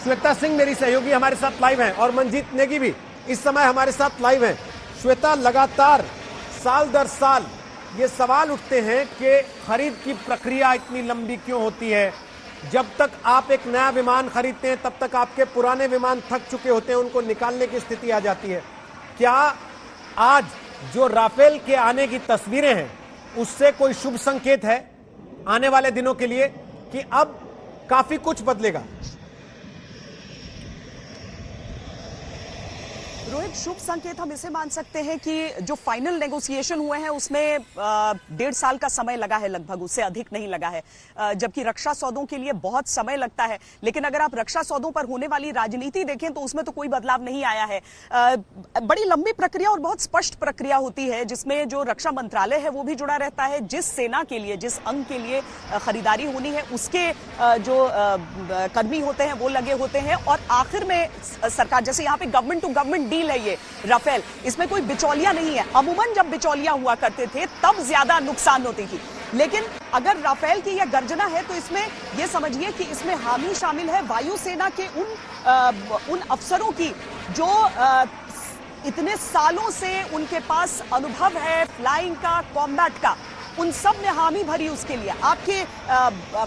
श्वेता सिंह मेरी सहयोगी हमारे साथ लाइव हैं और मंजीत नेगी भी इस समय हमारे साथ लाइव हैं। श्वेता, लगातार साल दर साल ये सवाल उठते हैं कि खरीद की प्रक्रिया इतनी लंबी क्यों होती है। जब तक आप एक नया विमान खरीदते हैं तब तक आपके पुराने विमान थक चुके होते हैं, उनको निकालने की स्थिति आ जाती है। क्या आज जो राफेल के आने की तस्वीरें हैं उससे कोई शुभ संकेत है आने वाले दिनों के लिए कि अब काफी कुछ बदलेगा? रोहित, शुभ संकेत हम इसे मान सकते हैं कि जो फाइनल नेगोशिएशन हुए हैं उसमें 1.5 साल का समय लगा है, लगभग उससे अधिक नहीं लगा है, जबकि रक्षा सौदों के लिए बहुत समय लगता है। लेकिन अगर आप रक्षा सौदों पर होने वाली राजनीति देखें तो उसमें तो कोई बदलाव नहीं आया है। बड़ी लंबी प्रक्रिया और बहुत स्पष्ट प्रक्रिया होती है जिसमें जो रक्षा मंत्रालय है वो भी जुड़ा रहता है। जिस सेना के लिए, जिस अंग के लिए खरीदारी होनी है उसके जो कर्मी होते हैं वो लगे होते हैं और आखिर में सरकार, जैसे यहाँ पे गवर्नमेंट टू गवर्नमेंट डील है ये राफेल, इसमें कोई बिचौलिया नहीं है। अमूमन जब बिचौलिया हुआ करते थे तब ज्यादा नुकसान होती थी, लेकिन अगर राफेल की यह गर्जना है तो इसमें यह समझिए कि इसमें हामी शामिल है वायुसेना के उन अफसरों की जो इतने सालों से उनके पास अनुभव है फ्लाइंग का, कॉम्बैट का। उन सब ने हामी भरी उसके लिए। आपके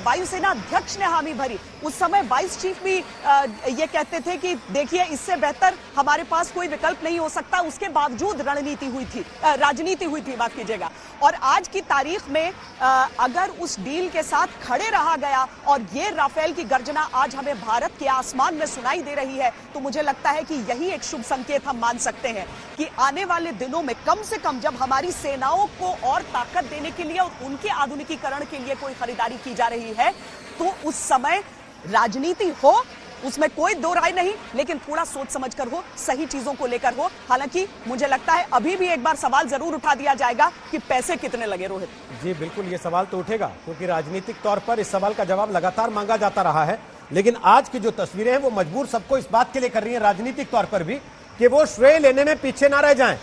वायुसेना अध्यक्ष ने हामी भरी। उस समय वाइस चीफ भी ये कहते थे कि देखिए इससे बेहतर हमारे पास कोई विकल्प नहीं हो सकता। उसके बावजूद राजनीति हुई थी, माफ कीजिएगा। और आज की तारीख में अगर उस डील के साथ खड़े रहा गया और ये राफेल की गर्जना आज हमें भारत के आसमान में सुनाई दे रही है तो मुझे लगता है कि यही एक शुभ संकेत हम मान सकते हैं कि आने वाले दिनों में कम से कम जब हमारी सेनाओं को और ताकत देने के लिए और उनके आधुनिकीकरण के लिए कोई खरीदारी की जा रही है तो उस समय राजनीति हो, उसमें कोई दो राय नहीं, लेकिन थोड़ा सोच समझकर हो, सही चीजों को लेकर हो। हालांकि मुझे लगता है अभी भी एक बार सवाल जरूर उठा दिया जाएगा कि पैसे कितने लगे। रोहित जी बिल्कुल, ये सवाल तो उठेगा क्योंकि राजनीतिक तौर पर इस सवाल का जवाब लगातार मांगा जाता रहा है। लेकिन आज की जो तस्वीरें हैं वो मजबूर सबको इस बात के लिए कर रही है राजनीतिक तौर पर भी कि वो श्रेय लेने में पीछे ना रह जाएं,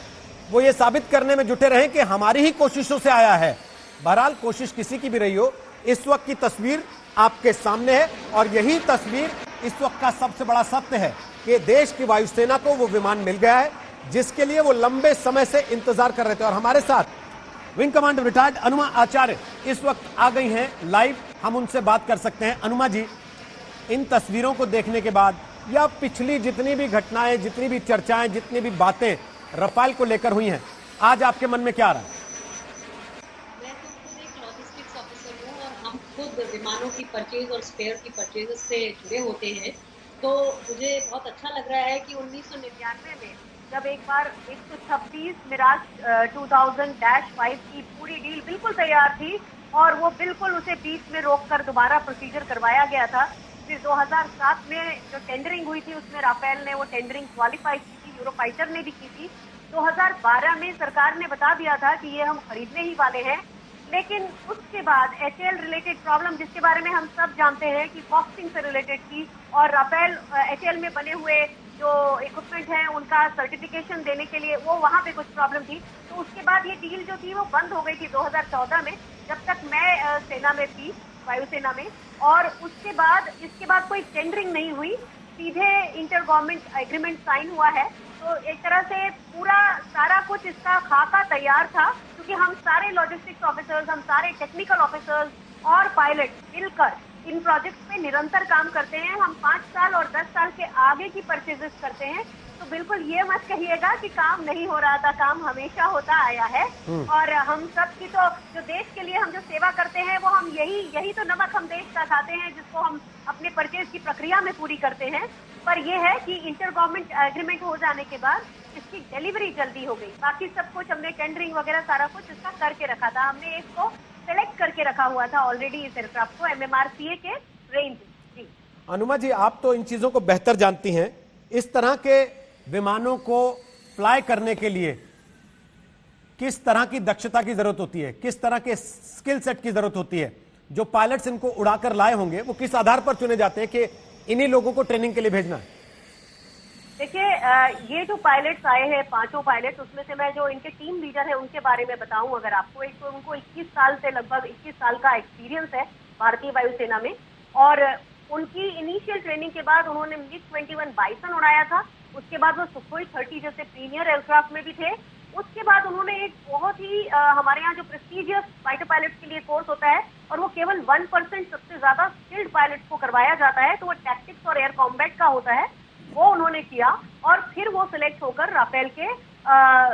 वो ये साबित करने में जुटे रहें कि हमारी ही कोशिशों से आया है। बहरहाल कोशिश किसी की भी रही हो, इस वक्त की तस्वीर आपके सामने है और यही तस्वीर इस वक्त का सबसे बड़ा सत्य है कि देश की वायुसेना को वो विमान मिल गया है जिसके लिए वो लंबे समय से इंतजार कर रहे थे। और हमारे साथ विंग कमांडर रिटायर्ड अनुमा आचार्य इस वक्त आ गई हैं लाइव, हम उनसे बात कर सकते हैं। अनुमा जी, इन तस्वीरों को देखने के बाद या पिछली जितनी भी घटनाएं, जितनी भी चर्चाएं, जितनी भी बातें राफेल को लेकर हुई हैं, आज आपके मन में क्या आ रहा है? खुद विमानों की परचेज और स्पेयर की परचेज से जुड़े होते हैं, तो मुझे बहुत अच्छा लग रहा है कि 1999 में जब एक बार 126 मिराज 2000-5 की पूरी डील बिल्कुल तैयार थी और वो बिल्कुल उसे बीच में रोककर दोबारा प्रोसीजर करवाया गया था। फिर 2007 में जो टेंडरिंग हुई थी उसमें राफेल ने वो टेंडरिंग क्वालिफाई की थी, यूरोफाइटर ने भी की थी। 2012 में सरकार ने बता दिया था कि ये हम खरीदने ही वाले हैं, लेकिन उसके बाद एचएएल रिलेटेड प्रॉब्लम, जिसके बारे में हम सब जानते हैं कि कॉस्टिंग से रिलेटेड थी और राफेल एचएएल में बने हुए जो इक्विपमेंट हैं उनका सर्टिफिकेशन देने के लिए वो वहाँ पे कुछ प्रॉब्लम थी। तो उसके बाद ये डील जो थी वो बंद हो गई थी 2014 में, जब तक मैं सेना में थी, वायुसेना में। और उसके बाद इसके बाद कोई टेंडरिंग नहीं हुई, सीधे इंटर गवर्नमेंट एग्रीमेंट साइन हुआ है। तो एक तरह से पूरा सारा कुछ इसका खाका तैयार था क्योंकि हम सारे लॉजिस्टिक्स ऑफिसर्स, हम सारे टेक्निकल ऑफिसर्स और पायलट मिलकर इन प्रोजेक्ट्स पे निरंतर काम करते हैं। हम 5 साल और 10 साल के आगे की परचेजेस करते हैं। तो बिल्कुल ये मत कहिएगा कि काम नहीं हो रहा था, काम हमेशा होता आया है। और हम सब की तो जो देश के लिए हम जो सेवा करते हैं वो हम यही तो नमक हम देश का खाते हैं जिसको हम अपने परचेज की प्रक्रिया में पूरी करते हैं। पर यह है कि इंटर गवर्नमेंट एग्रीमेंट हो जाने के बाद इसकी डिलीवरी जल्दी हो गई। बाकी सब कुछ हमने टेंडरिंग वगैरह सारा कुछ इसका करके रखा था, हमने इसको सेलेक्ट करके रखा हुआ था ऑलरेडी इस एयरक्राफ्ट को MMRCA के रेंज। जी अनुमा जी, आप तो इन चीजों को बेहतर जानती हैं। इस तरह के विमानों को फ्लाई करने के लिए किस तरह की दक्षता की जरूरत होती है, किस तरह के स्किल सेट की जरूरत होती है? जो पायलट्स इनको उड़ाकर लाए होंगे वो किस आधार पर चुने जाते हैं कि इन्हीं लोगों को ट्रेनिंग के लिए भेजना है? देखिए, ये जो पायलट्स आए हैं 5 पायलट्स, उसमें से मैं जो इनके टीम लीडर है उनके बारे में बताऊं अगर आपको, एक तो उनको 21 साल से लगभग 21 साल का एक्सपीरियंस है भारतीय वायुसेना में और उनकी इनिशियल ट्रेनिंग के बाद उन्होंने MiG-21 बाइसन उड़ाया था, उसके बाद वो सुखोई 30 जैसे प्रीमियर एयरक्राफ्ट में भी थे। उसके बाद उन्होंने एक बहुत ही हमारे यहाँ जो प्रेस्टिजियस फाइटर पायलट के लिए कोर्स होता है और वो केवल 1% सबसे ज्यादा स्किल्ड पायलट को करवाया जाता है, तो वो टैक्टिक्स और एयर कॉम्बैट का होता है, वो उन्होंने किया और फिर वो सिलेक्ट होकर राफेल के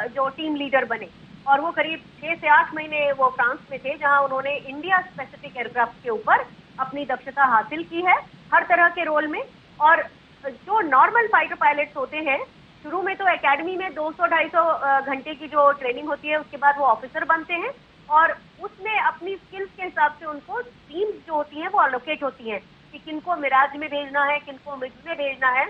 जो टीम लीडर बने और वो करीब 6 से 8 महीने वो फ्रांस में थे, जहां उन्होंने इंडिया स्पेसिफिक एयरक्राफ्ट के ऊपर अपनी दक्षता हासिल की है हर तरह के रोल में। और जो नॉर्मल फाइटर पायलट्स होते हैं, शुरू में तो एकेडमी में 200-250 घंटे की जो ट्रेनिंग होती है, उसके बाद वो ऑफिसर बनते हैं और उसमें अपनी स्किल्स के हिसाब से उनको टीम्स जो होती हैं वो अलोकेट होती हैं कि किनको मिराज में भेजना है, किनको मिग में भेजना है,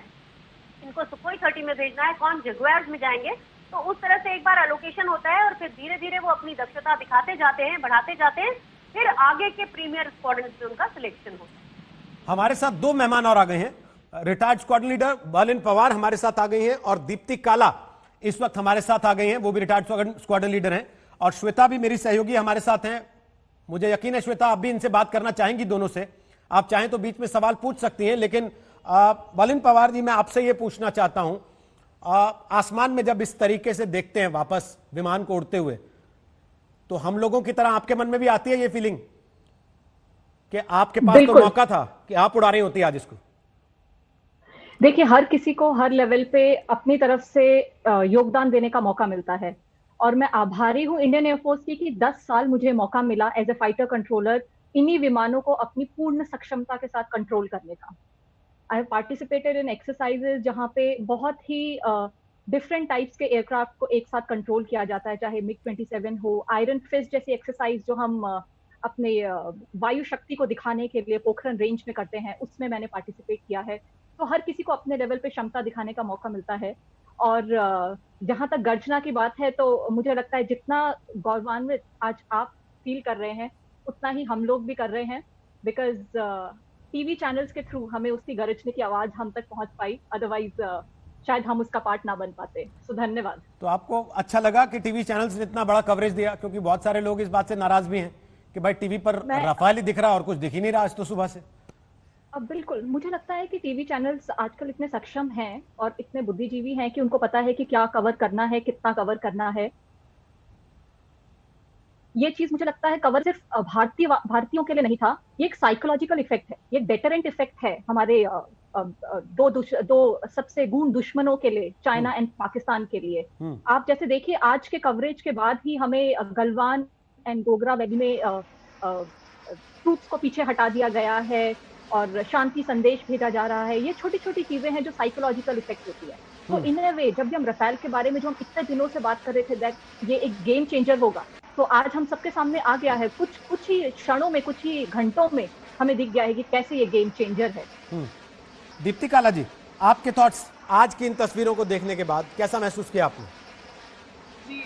किनको सुखोई 30 में भेजना है, कौन जगुआर्स में जाएंगे। तो उस तरह से एक बार एलोकेशन होता है और फिर धीरे धीरे वो अपनी दक्षता दिखाते जाते हैं, बढ़ाते जाते हैं, फिर आगे के प्रीमियर स्क्वाड्रन में उनका सिलेक्शन होता है। हमारे साथ 2 मेहमान और आ गए हैं। Retired squadron leader Berlin Pawar हमारे साथ आ गई हैं और दीप्ति काला इस वक्त हमारे साथ आ गई हैं, वो भी रिटायर्ड स्क्वाड्रन लीडर हैं। और श्वेता भी मेरी सहयोगी हमारे साथ हैं। मुझे यकीन है श्वेता आप भी इनसे बात करना चाहेंगी दोनों से, आप चाहें तो बीच में सवाल पूछ सकती हैं। लेकिन बर्लिन पवार जी, मैं आपसे ये पूछना चाहता हूं, आसमान में जब इस तरीके से देखते हैं वापस विमान को उड़ते हुए, तो हम लोगों की तरह आपके मन में भी आती है ये फीलिंग कि आपके पास तो मौका था कि आप उड़ा रही होती आज इसको? देखिए, हर किसी को हर लेवल पे अपनी तरफ से योगदान देने का मौका मिलता है और मैं आभारी हूं इंडियन एयरफोर्स की कि 10 साल मुझे मौका मिला एज ए फाइटर कंट्रोलर इन्हीं विमानों को अपनी पूर्ण सक्षमता के साथ कंट्रोल करने का। I have participated in exercises जहां पे बहुत ही डिफरेंट टाइप्स के एयरक्राफ्ट को एक साथ कंट्रोल किया जाता है, चाहे MiG-27 हो, आयरन फिस्ट जैसी एक्सरसाइज जो हम अपने वायु शक्ति को दिखाने के लिए पोखरण रेंज में करते हैं, उसमें मैंने पार्टिसिपेट किया है। तो हर किसी को अपने लेवल पे क्षमता दिखाने का मौका मिलता है। और जहां तक गर्जना की बात है, तो मुझे लगता है जितना गौरवान्वित आज आप फील कर रहे हैं, उतना ही हम लोग भी कर रहे हैं, बिकॉज टीवी चैनल्स के थ्रू हमें उसकी गरजने की आवाज हम तक पहुंच पाई, अदरवाइज शायद हम उसका पार्ट ना बन पाते। सो धन्यवाद। तो आपको अच्छा लगा कि टीवी चैनल्स ने इतना बड़ा कवरेज दिया? क्योंकि बहुत सारे लोग इस बात से नाराज भी हैं कि भाई टीवी पर राफेल ही दिख रहा और कुछ दिख ही नहीं रहा आज तो सुबह से। अब बिल्कुल, मुझे लगता है कि टीवी चैनल्स आजकल इतने सक्षम हैं और इतने बुद्धिजीवी हैं कि उनको पता है कि क्या कवर करना है, कितना कवर करना है। ये चीज मुझे लगता है कवर सिर्फ भारतीयों के लिए नहीं था, ये एक साइकोलॉजिकल इफेक्ट है, ये डेटरेंट इफेक्ट है हमारे दो सबसे गूढ़ दुश्मनों के लिए, चाइना एंड पाकिस्तान के लिए। आप जैसे देखिए, आज के कवरेज के बाद ही हमें गलवान एंड गोगरा वैली में ट्रूप्स को पीछे हटा दिया गया है और शांति संदेश भेजा जा रहा है। ये छोटी छोटी चीजें हैं जो साइकोलॉजिकल इफेक्ट होती है। तो इन ए वे, जब भी हम राफेल के बारे में जो हम इतने दिनों से बात कर रहे थे दैट ये एक गेम चेंजर होगा, तो आज हम सबके सामने आ गया है। कुछ ही क्षणों में, कुछ ही घंटों में हमें दिख गया है कि कैसे ये गेम चेंजर है। दीप्ति काला जी, आपके थॉट्स आज की इन तस्वीरों को देखने के बाद कैसा महसूस किया आपने? जी,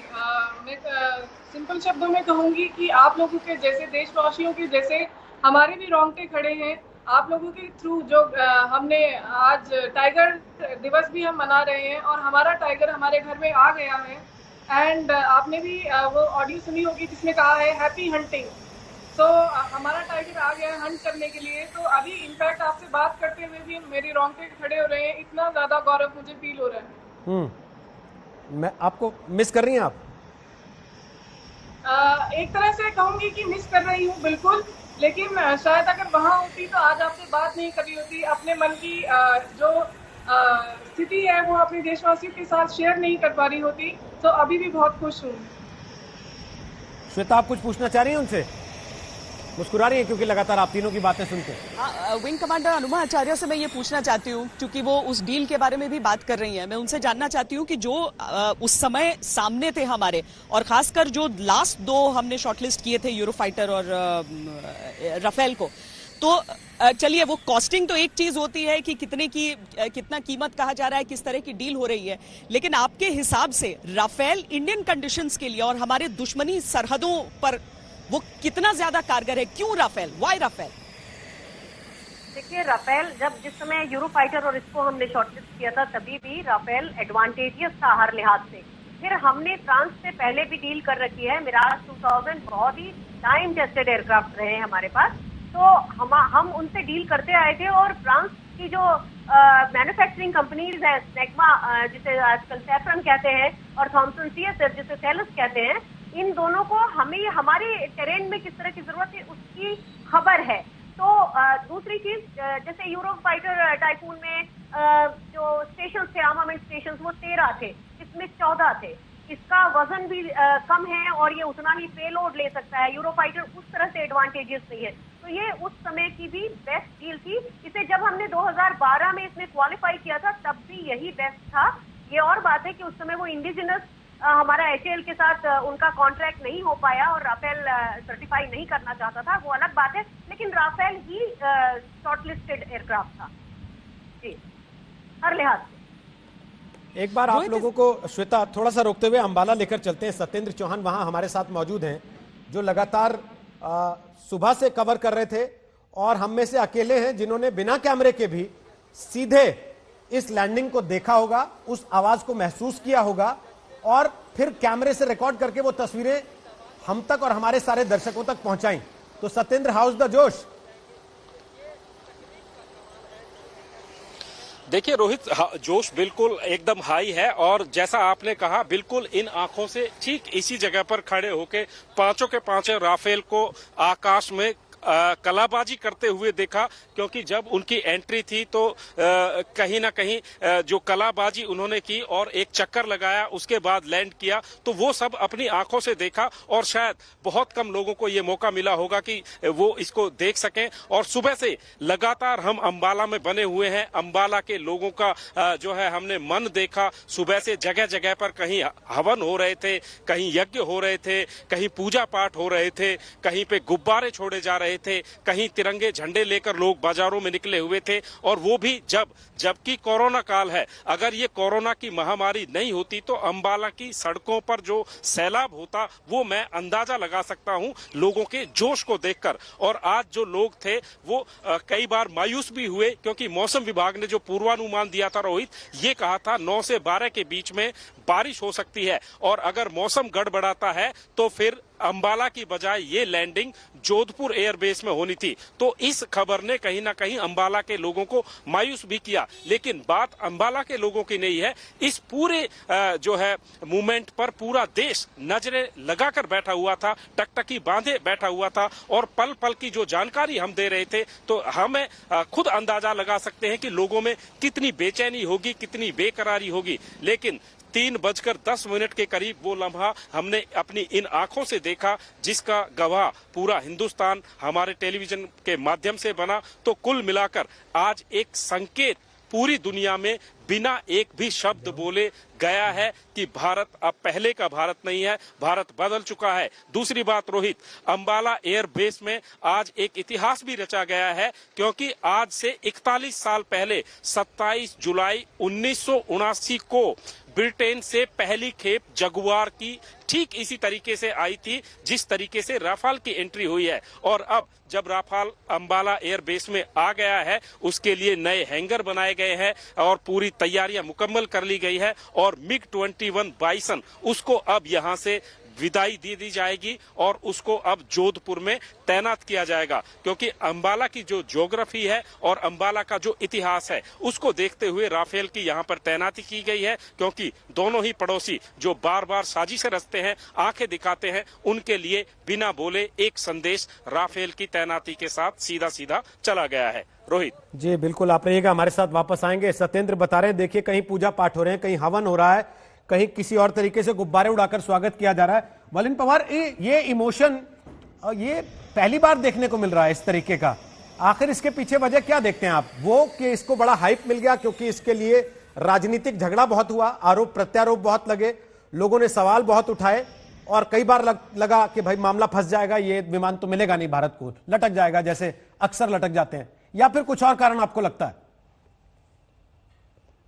मैं सिंपल शब्दों में कहूंगी कि आप लोगों के जैसे देशवासियों के जैसे हमारे भी रोंगटे खड़े हैं। आप लोगों के थ्रू जो हमने आज टाइगर दिवस भी हम मना रहे हैं और हमारा टाइगर हमारे घर में आ गया है। एंड आपने भी वो ऑडियो सुनी होगी जिसमें कहा है हैप्पी हंटिंग। तो हमारा टाइगर आ गया है हंट करने के लिए। तो अभी इनफैक्ट आपसे बात करते हुए भी मेरे रोंगटे खड़े हो रहे हैं, इतना ज्यादा गौरव मुझे फील हो रहा है। मैं आपको मिस कर रही हैं आप? एक तरह से कहूंगी कि मिस कर रही हूँ बिल्कुल, लेकिन शायद अगर वहां होती तो आज आपसे बात नहीं करी होती, अपने मन की जो स्थिति है वो अपने देशवासियों के साथ शेयर नहीं कर पा रही होती। तो अभी भी बहुत खुश हूँ। श्वेता, आप कुछ पूछना चाह रही हैं उनसे? मुस्कुरा रही है क्योंकि लगातार आप तीनों की बातें सुनते हैं। विंग कमांडर अनुमा आचार्य से मैं ये पूछना चाहती हूँ, क्योंकि वो उस डील के बारे में भी बात कर रही हैं। मैं उनसे जानना चाहती हूँ कि जो उस समय सामने थे हमारे, और खासकर जो लास्ट 2 हमने शॉर्टलिस्ट किए थे, यूरोफाइटर और राफेल को, तो चलिए वो कॉस्टिंग तो एक चीज होती है कि कितना कीमत कहा जा रहा है, किस तरह की डील हो रही है, लेकिन आपके हिसाब से राफेल इंडियन कंडीशंस के लिए और हमारे दुश्मनी सरहदों पर वो कितना ज्यादा कारगर है? क्यों राफेल? Why Rafale? देखिए, राफेल जिस समय यूरोफाइटर और इसको हमने शॉर्टलिस्ट किया था, तभी भी राफेल एडवांटेजियस था हर लिहाज से। फिर हमने फ्रांस से पहले भी डील कर रखी है। मिराज 2000 बहुत ही टाइम टेस्टेड एयरक्राफ्ट रहे हैं हमारे पास। तो हम उनसे डील करते आए थे, और फ्रांस की जो मैन्युफैक्चरिंग कंपनीज है, स्नेगमा जिसे आजकल सैफरन कहते हैं, और थॉमसन सीएसएफ जिसे सेलस कहते हैं, इन दोनों को हमें हमारे टेरेन में किस तरह की जरूरत है उसकी खबर है। तो दूसरी चीज, जैसे यूरोफाइटर टाइफून में जो स्टेशन थे, आर्मामेंट स्टेशन, वो 13 थे, इसमें 14 थे। इसका वजन भी कम है और ये उतना ही पेलोड ले सकता है। यूरोफाइटर उस तरह से एडवांटेजेस नहीं है, तो ये उस समय की भी बेस्ट डील थी। इसे जब हमने 2012 में इसमें क्वालिफाई किया था, तब भी यही बेस्ट था। ये और बात है कि उस समय वो इंडिजिनस हमारा HAL के साथ उनका कॉन्ट्रैक्ट नहीं हो पाया और राफेल सर्टिफाई नहीं करना चाहता था, वो अलग बात है, लेकिन राफेल ही शॉर्टलिस्टेड एयरक्राफ्ट था जी, हर लिहाज से। एक बार आप लोगों को, श्वेता, थोड़ा सा रोकते हुए अंबाला लेकर चलते हैं। सत्येंद्र चौहान वहां हमारे साथ मौजूद हैं, जो लगातार सुबह से कवर कर रहे थे, और हम में से अकेले हैं जिन्होंने बिना कैमरे के भी सीधे इस लैंडिंग को देखा होगा, उस आवाज को महसूस किया होगा, और फिर कैमरे से रिकॉर्ड करके वो तस्वीरें हम तक और हमारे सारे दर्शकों तक पहुंचाई। तो सत्येंद्र, हाउ इज द जोश? देखिए रोहित, जोश बिल्कुल एकदम हाई है, और जैसा आपने कहा, बिल्कुल इन आंखों से ठीक इसी जगह पर खड़े होके पांचों के पांचों राफेल को आकाश में कलाबाजी करते हुए देखा, क्योंकि जब उनकी एंट्री थी तो कहीं ना कहीं जो कलाबाजी उन्होंने की और एक चक्कर लगाया, उसके बाद लैंड किया, तो वो सब अपनी आंखों से देखा, और शायद बहुत कम लोगों को ये मौका मिला होगा कि वो इसको देख सकें। और सुबह से लगातार हम अंबाला में बने हुए हैं। अंबाला के लोगों का जो है हमने मन देखा। सुबह से जगह जगह पर कहीं हवन हो रहे थे, कहीं यज्ञ हो रहे थे, कहीं पूजा पाठ हो रहे थे, कहीं पे गुब्बारे छोड़े जा रहे थे, कहीं तिरंगे झंडे लेकर लोग बाजारों में निकले हुए थे। और वो भी जबकि कोरोना काल है। अगर ये कोरोना की महामारी नहीं होती तो अंबाला की सड़कों पर जो सैलाब होता, वो मैं अंदाजा लगा सकता हूं लोगों के जोश को देखकर। और आज जो लोग थे वो कई बार मायूस भी हुए, क्योंकि मौसम विभाग ने जो पूर्वानुमान दिया था रोहित, ये कहा था 9 से 12 के बीच में बारिश हो सकती है, और अगर मौसम गड़बड़ाता है तो फिर अंबाला की बजाय ये लैंडिंग जोधपुर एयरबेस में होनी थी। तो इस खबर ने कहीं ना कहीं अंबाला के लोगों को मायूस भी किया। लेकिन बात अंबाला के लोगों की नहीं है, इस पूरे जो है मूवमेंट पर पूरा देश नजरें लगाकर बैठा हुआ था, टकटकी बांधे बैठा हुआ था, और पल पल की जो जानकारी हम दे रहे थे, तो हमें खुद अंदाजा लगा सकते हैं कि लोगों में कितनी बेचैनी होगी, कितनी बेकरारी होगी। लेकिन 3:10 के करीब वो लम्हा हमने अपनी इन आंखों से देखा, जिसका गवाह पूरा हिंदुस्तान हमारे टेलीविजन के माध्यम से बना। तो कुल मिलाकर आज एक संकेत पूरी दुनिया में बिना एक भी शब्द बोले गया है कि भारत अब पहले का भारत नहीं है, भारत बदल चुका है। दूसरी बात रोहित, अंबाला एयरबेस में आज एक इतिहास भी रचा गया है, क्योंकि आज से 41 साल पहले 27 जुलाई 1979 को ब्रिटेन से पहली खेप जगुआर की ठीक इसी तरीके से आई थी जिस तरीके से राफाल की एंट्री हुई है। और अब जब राफाल अंबाला एयरबेस में आ गया है, उसके लिए नए हैंगर बनाए गए हैं और पूरी तैयारियां मुकम्मल कर ली गई है, और MiG-21 बाइसन उसको अब यहां से विदाई दे दी जाएगी और उसको अब जोधपुर में तैनात किया जाएगा। क्योंकि अंबाला की जो ज्योग्राफी है और अंबाला का जो इतिहास है, उसको देखते हुए राफेल की यहाँ पर तैनाती की गई है, क्योंकि दोनों ही पड़ोसी जो बार बार साजिशें रचते हैं, आंखें दिखाते हैं, उनके लिए बिना बोले एक संदेश राफेल की तैनाती के साथ सीधा सीधा चला गया है। रोहित जी बिल्कुल, आप रहिएगा, हमारे साथ वापस आएंगे। सत्येंद्र बता रहे हैं, देखिए कहीं पूजा पाठ हो रहे हैं, कहीं हवन हो रहा है, कहीं किसी और तरीके से गुब्बारे उड़ाकर स्वागत किया जा रहा है। मलिन पवार, ये इमोशन ये पहली बार देखने को मिल रहा है इस तरीके का। आखिर इसके पीछे वजह क्या देखते हैं आप? वो कि इसको बड़ा हाइप मिल गया क्योंकि इसके लिए राजनीतिक झगड़ा बहुत हुआ, आरोप प्रत्यारोप बहुत लगे, लोगों ने सवाल बहुत उठाए, और कई बार लगा कि भाई मामला फंस जाएगा, ये विमान तो मिलेगा नहीं भारत को, लटक जाएगा जैसे अक्सर लटक जाते हैं, या फिर कुछ और कारण आपको लगता है?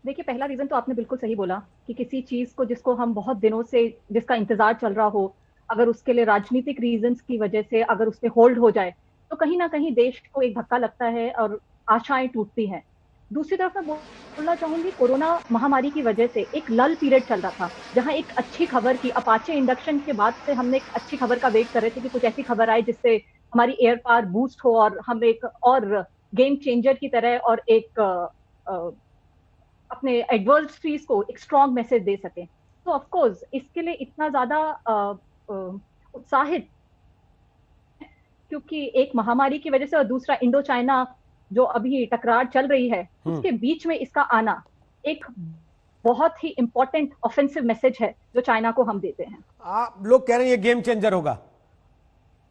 देखिए, पहला रीजन तो आपने बिल्कुल सही बोला कि किसी चीज को जिसको हम बहुत दिनों से जिसका इंतजार चल रहा हो, अगर उसके लिए राजनीतिक रीजंस की वजह से अगर उससे होल्ड हो जाए तो कहीं ना कहीं देश को एक धक्का लगता है और आशाएं टूटती हैं। दूसरी तरफ मैं बोलना चाहूंगी, कोरोना महामारी की वजह से एक लल पीरियड चल रहा था, जहां एक अच्छी खबर की, अपाचे इंडक्शन के बाद से हमने एक अच्छी खबर का वेट कर रहे थे कि कुछ ऐसी खबर आए जिससे हमारी एयर पावर बूस्ट हो और हम एक और गेम चेंजर की तरह और एक अपने एडवर्सरीज को एक स्ट्रॉन्ग मैसेज दे सकें। तो ऑफ कोर्स इसके लिए इतना ज्यादा उत्साहित, क्योंकि एक महामारी की वजह से और दूसरा इंडो चाइना जो अभी टकरार चल रही है उसके बीच में इसका आना एक बहुत ही इंपॉर्टेंट ऑफेंसिव मैसेज है जो चाइना को हम देते हैं। आप लोग कह रहे हैं ये गेम चेंजर होगा,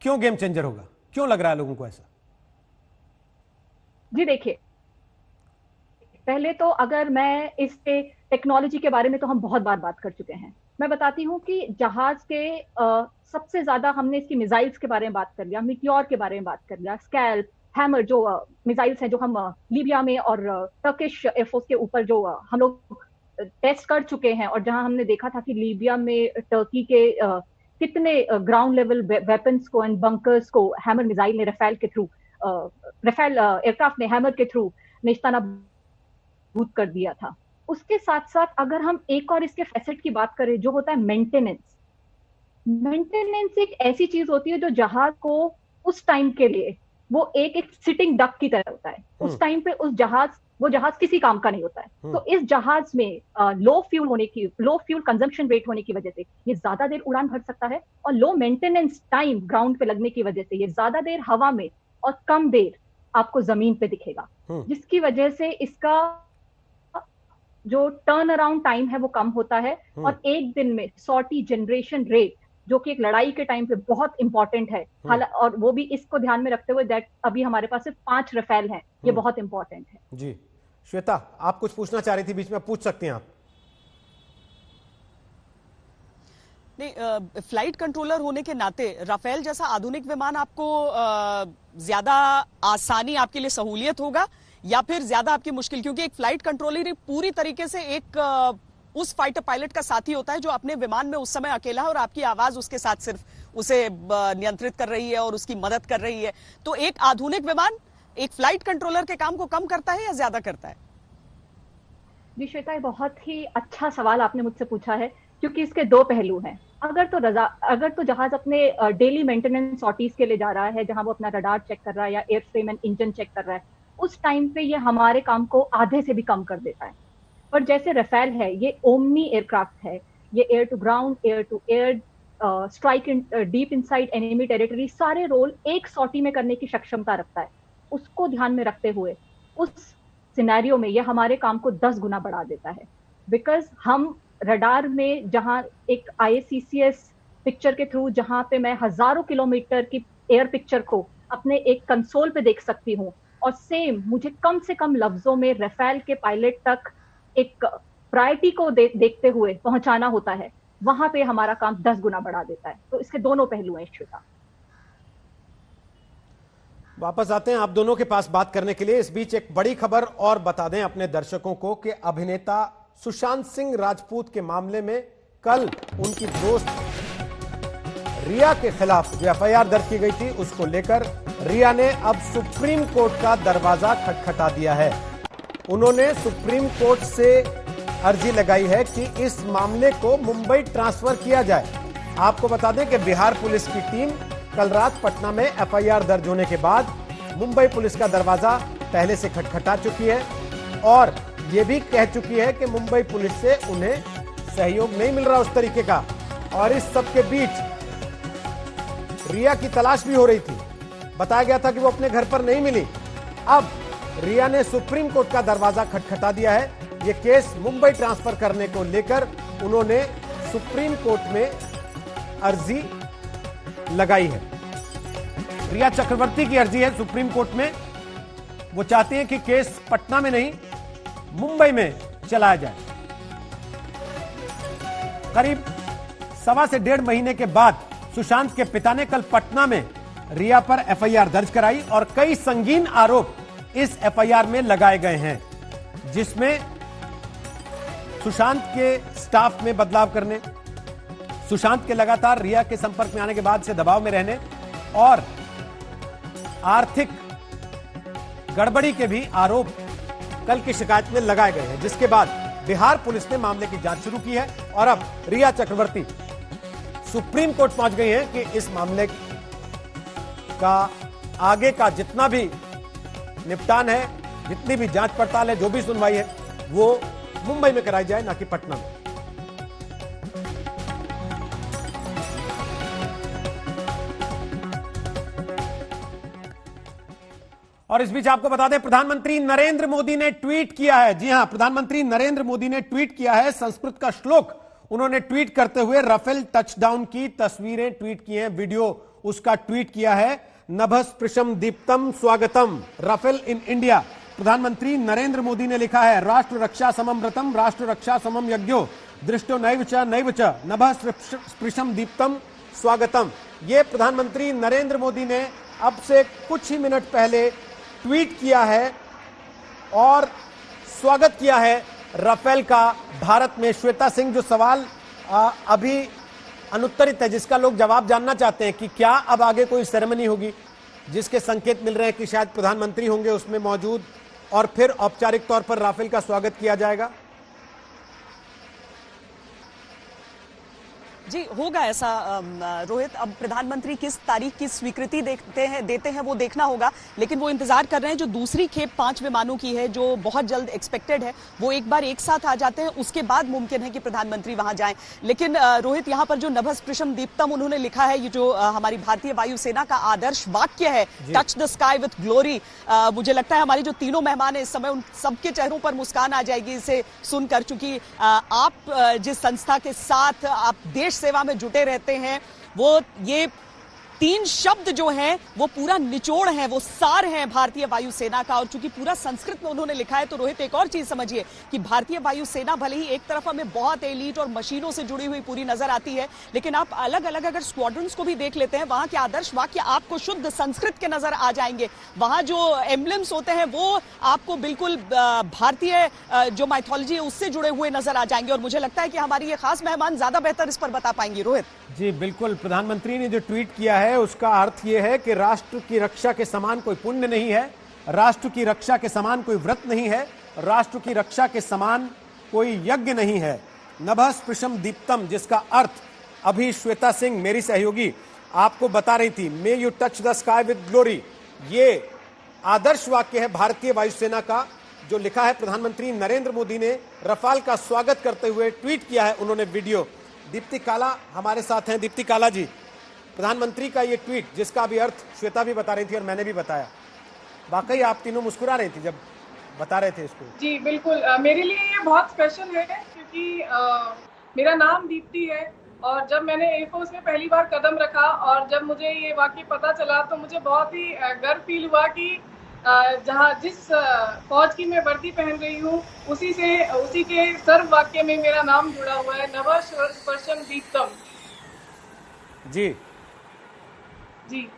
क्यों गेम चेंजर होगा, क्यों लग रहा है लोगों को ऐसा? जी देखिए, पहले तो अगर मैं इस पे टेक्नोलॉजी के बारे में तो हम बहुत बार बात कर चुके हैं। मैं बताती हूँ कि जहाज के सबसे ज्यादा हमने इसकी मिसाइल्स के बारे में बात कर लिया, मिटियोर के बारे में बात कर लिया, स्कैल्प, हैमर जो मिसाइल्स हैं जो हम लीबिया में और टर्किश एयरफोर्स के ऊपर जो हम लोग टेस्ट कर चुके हैं, और जहां हमने देखा था कि लीबिया में टर्की के कितने ग्राउंड लेवल वेपन्स को एंड बंकर्स को हैमर मिसाइल ने राफेल एयरक्राफ्ट ने हैमर के थ्रू नेस्तनाबूद कर दिया था। उसके साथ साथ अगर हम एक और इसके फैसेट की बात करें जो होता है मेंटेनेंस एक ऐसी चीज होती है जो जहाज को उस टाइम के लिए वो एक सिटिंग डक की तरह होता है। उस टाइम पे वो जहाज किसी काम का नहीं होता है। तो इस जहाज में लो फ्यूल कंजम्पशन रेट होने की वजह से ये ज्यादा देर उड़ान भर सकता है, और लो मेंटेनेंस टाइम ग्राउंड पे लगने की वजह से ये ज्यादा देर हवा में और कम देर आपको जमीन पे दिखेगा, जिसकी वजह से इसका जो टर्न अराउंड टाइम है वो कम होता है। और एक दिन में सॉर्टी जनरेशन रेट जो कि एक लड़ाई के टाइम पे बहुत इंपॉर्टेंट है, और वो भी इसको ध्यान में रखते हुए दैट अभी हमारे पास सिर्फ 5 रफेल हैं, ये बहुत इंपॉर्टेंट है। जी श्वेता, आप कुछ पूछना चाह रही थी, बीच में पूछ सकती हैं आप। नहीं, फ्लाइट कंट्रोलर होने के नाते राफेल जैसा आधुनिक विमान आपको ज्यादा आसानी, आपके लिए सहूलियत होगा या फिर ज्यादा आपकी मुश्किल? क्योंकि एक फ्लाइट कंट्रोलर पूरी तरीके से एक उस फाइटर पायलट का साथी होता है जो अपने विमान में उस समय अकेला है और आपकी आवाज उसके साथ सिर्फ उसे नियंत्रित कर रही है और उसकी मदद कर रही है। तो एक आधुनिक विमान एक फ्लाइट कंट्रोलर के काम को कम करता है या ज्यादा करता है? जी श्वेता, बहुत ही अच्छा सवाल आपने मुझसे पूछा है, क्योंकि इसके 2 पहलू हैं। अगर तो जहाज अपने डेली मेंटेनेंस सॉर्टीज के लिए जा रहा है, जहां वो अपना रडार चेक कर रहा है या airframe and engine check कर रहा है, उस टाइम पे ये हमारे काम को आधे से भी कम कर देता है। पर जैसे राफेल है, ये ओमनी एयरक्राफ्ट है, ये air to ground, air to air, strike in deep inside enemy territory, सारे रोल एक सॉर्टी में करने की सक्षमता रखता है। उसको ध्यान में रखते हुए उस सिनेरियो में ये हमारे काम को 10 गुना बढ़ा देता है। बिकॉज हम रडार में जहां एक IACCS पिक्चर के थ्रू जहां पे मैं हजारों किलोमीटर की एयर पिक्चर को अपने एक कंसोल पे देख सकती हूँ, और सेम मुझे कम से कम लफ्जों में राफेल के पायलट तक एक प्रायोरिटी को देखते हुए पहुंचाना होता है, वहां पे हमारा काम 10 गुना बढ़ा देता है। तो इसके दोनों पहलू हैं श्वेता। वापस आते हैं आप दोनों के पास बात करने के लिए। इस बीच एक बड़ी खबर और बता दें अपने दर्शकों को कि अभिनेता सुशांत सिंह राजपूत के मामले में कल उनकी दोस्त रिया के खिलाफ जो FIR दर्ज की गई थी, उसको लेकर रिया ने अब सुप्रीम कोर्ट का दरवाजा खटखटा दिया है। उन्होंने सुप्रीम कोर्ट से अर्जी लगाई है कि इस मामले को मुंबई ट्रांसफर किया जाए। आपको बता दें कि बिहार पुलिस की टीम कल रात पटना में FIR दर्ज होने के बाद मुंबई पुलिस का दरवाजा पहले से खटखटा चुकी है और यह भी कह चुकी है कि मुंबई पुलिस से उन्हें सहयोग नहीं मिल रहा उस तरीके का। और इस सब के बीच रिया की तलाश भी हो रही थी, बताया गया था कि वो अपने घर पर नहीं मिली। अब रिया ने सुप्रीम कोर्ट का दरवाजा खटखटा दिया है। यह केस मुंबई ट्रांसफर करने को लेकर उन्होंने सुप्रीम कोर्ट में अर्जी लगाई है। रिया चक्रवर्ती की अर्जी है सुप्रीम कोर्ट में। वो चाहते हैं कि केस पटना में नहीं मुंबई में चलाया जाए। करीब 1.25 से 1.5 महीने के बाद सुशांत के पिता ने कल पटना में रिया पर FIR दर्ज कराई और कई संगीन आरोप इस FIR में लगाए गए हैं, जिसमें सुशांत के स्टाफ में बदलाव करने, सुशांत के लगातार रिया के संपर्क में आने के बाद से दबाव में रहने और आर्थिक गड़बड़ी के भी आरोप कल की शिकायत में लगाए गए हैं। जिसके बाद बिहार पुलिस ने मामले की जांच शुरू की है और अब रिया चक्रवर्ती सुप्रीम कोर्ट पहुंच गई हैं कि इस मामले का आगे का जितना भी निपटान है, जितनी भी जांच पड़ताल है, जो भी सुनवाई है, वो मुंबई में कराई जाए, ना कि पटना में। और इस बीच आपको बता दें, प्रधानमंत्री नरेंद्र मोदी ने ट्वीट किया है। जी हां, प्रधानमंत्री नरेंद्र मोदी ने ट्वीट किया है। संस्कृत का श्लोक उन्होंने ट्वीट करते हुए राफेल टचडाउन की तस्वीरें ट्वीट की हैं, वीडियो उसका ट्वीट किया है। नभस्पृशम दीप्तम स्वागतम राफेल इन इंडिया। प्रधानमंत्री नरेंद्र मोदी ने लिखा है, राष्ट्र रक्षा समम व्रतम राष्ट्र रक्षा समम यज्ञो दृष्टो नैव च नभस्पृशम दीप्तम स्वागतम। ये प्रधानमंत्री नरेंद्र मोदी ने अब से कुछ ही मिनट पहले ट्वीट किया है और स्वागत किया है राफेल का भारत में। श्वेता सिंह, जो सवाल अभी अनुत्तरित है, जिसका लोग जवाब जानना चाहते हैं कि क्या अब आगे कोई सेरेमनी होगी, जिसके संकेत मिल रहे हैं कि शायद प्रधानमंत्री होंगे उसमें मौजूद और फिर औपचारिक तौर पर राफेल का स्वागत किया जाएगा। जी होगा ऐसा रोहित। अब प्रधानमंत्री किस तारीख की स्वीकृति देते हैं वो देखना होगा, लेकिन वो इंतजार कर रहे हैं। जो दूसरी खेप 5 विमानों की है, जो बहुत जल्द एक्सपेक्टेड है, वो एक बार एक साथ आ जाते हैं, उसके बाद मुमकिन है कि प्रधानमंत्री वहां जाएं। लेकिन रोहित, यहाँ पर जो नभस्पृशम दीप्तम उन्होंने लिखा है, ये जो हमारी भारतीय वायुसेना का आदर्श वाक्य है, touch the sky with glory, मुझे लगता है हमारी जो तीनों मेहमान है इस समय, उन सबके चेहरों पर मुस्कान आ जाएगी इसे सुनकर। चूंकि आप जिस संस्था के साथ आप देश सेवा में जुटे रहते हैं, वो ये 3 शब्द जो हैं वो पूरा निचोड़ है, वो सार है भारतीय वायुसेना का। और चूंकि पूरा संस्कृत में उन्होंने लिखा है, तो रोहित एक और चीज समझिए कि भारतीय वायुसेना भले ही एक तरफ हमें बहुत एलीट और मशीनों से जुड़ी हुई पूरी नजर आती है, लेकिन आप अलग अलग अगर स्क्वाड्रन्स को भी देख लेते हैं, वहां के आदर्श वाक्य आपको शुद्ध संस्कृत के नजर आ जाएंगे। वहां जो एम्ब्लेम्स होते हैं वो आपको बिल्कुल भारतीय जो माइथोलॉजी है उससे जुड़े हुए नजर आ जाएंगे। और मुझे लगता है कि हमारी ये खास मेहमान ज्यादा बेहतर इस पर बता पाएंगे। रोहित जी बिल्कुल, प्रधानमंत्री ने जो ट्वीट किया है उसका अर्थ यह है कि राष्ट्र की रक्षा के समान कोई पुण्य नहीं है, राष्ट्र की रक्षा के समान कोई व्रत नहीं है, राष्ट्र की रक्षा के समान कोई यज्ञ नहीं है। नभस्पृशम दीप्तम, जिसका अर्थ अभी श्वेता सिंह मेरी सहयोगी आपको बता रही थी, may you touch the sky with glory, ये आदर्श वाक्य है भारतीय वायुसेना का, जो लिखा है प्रधानमंत्री नरेंद्र मोदी ने रफाल का स्वागत करते हुए ट्वीट किया है उन्होंने वीडियो। दीप्ति काला हमारे साथ हैं। दीप्ति काला जी, प्रधानमंत्री का ये ट्वीट, जिसका भी अर्थ श्वेता भी बता रही थी और मैंने भी बताया, वाकई आप तीनों मुस्कुरा रही थी जब बता रहे थे इसको। जी बिल्कुल, मेरे लिए ये बहुत स्पेशल है क्योंकि मेरा नाम दीप्ति है और जब मैंने एयरफोर्स में पहली बार कदम रखा और जब मुझे ये वाक्य पता चला तो मुझे बहुत ही गर्व फील हुआ कि जिस फौज की मैं वर्दी पहन रही हूँ उसी के सर्व वाक्य में मेरा नाम जुड़ा हुआ है, नभस्पृशम दीप्तम। जी जी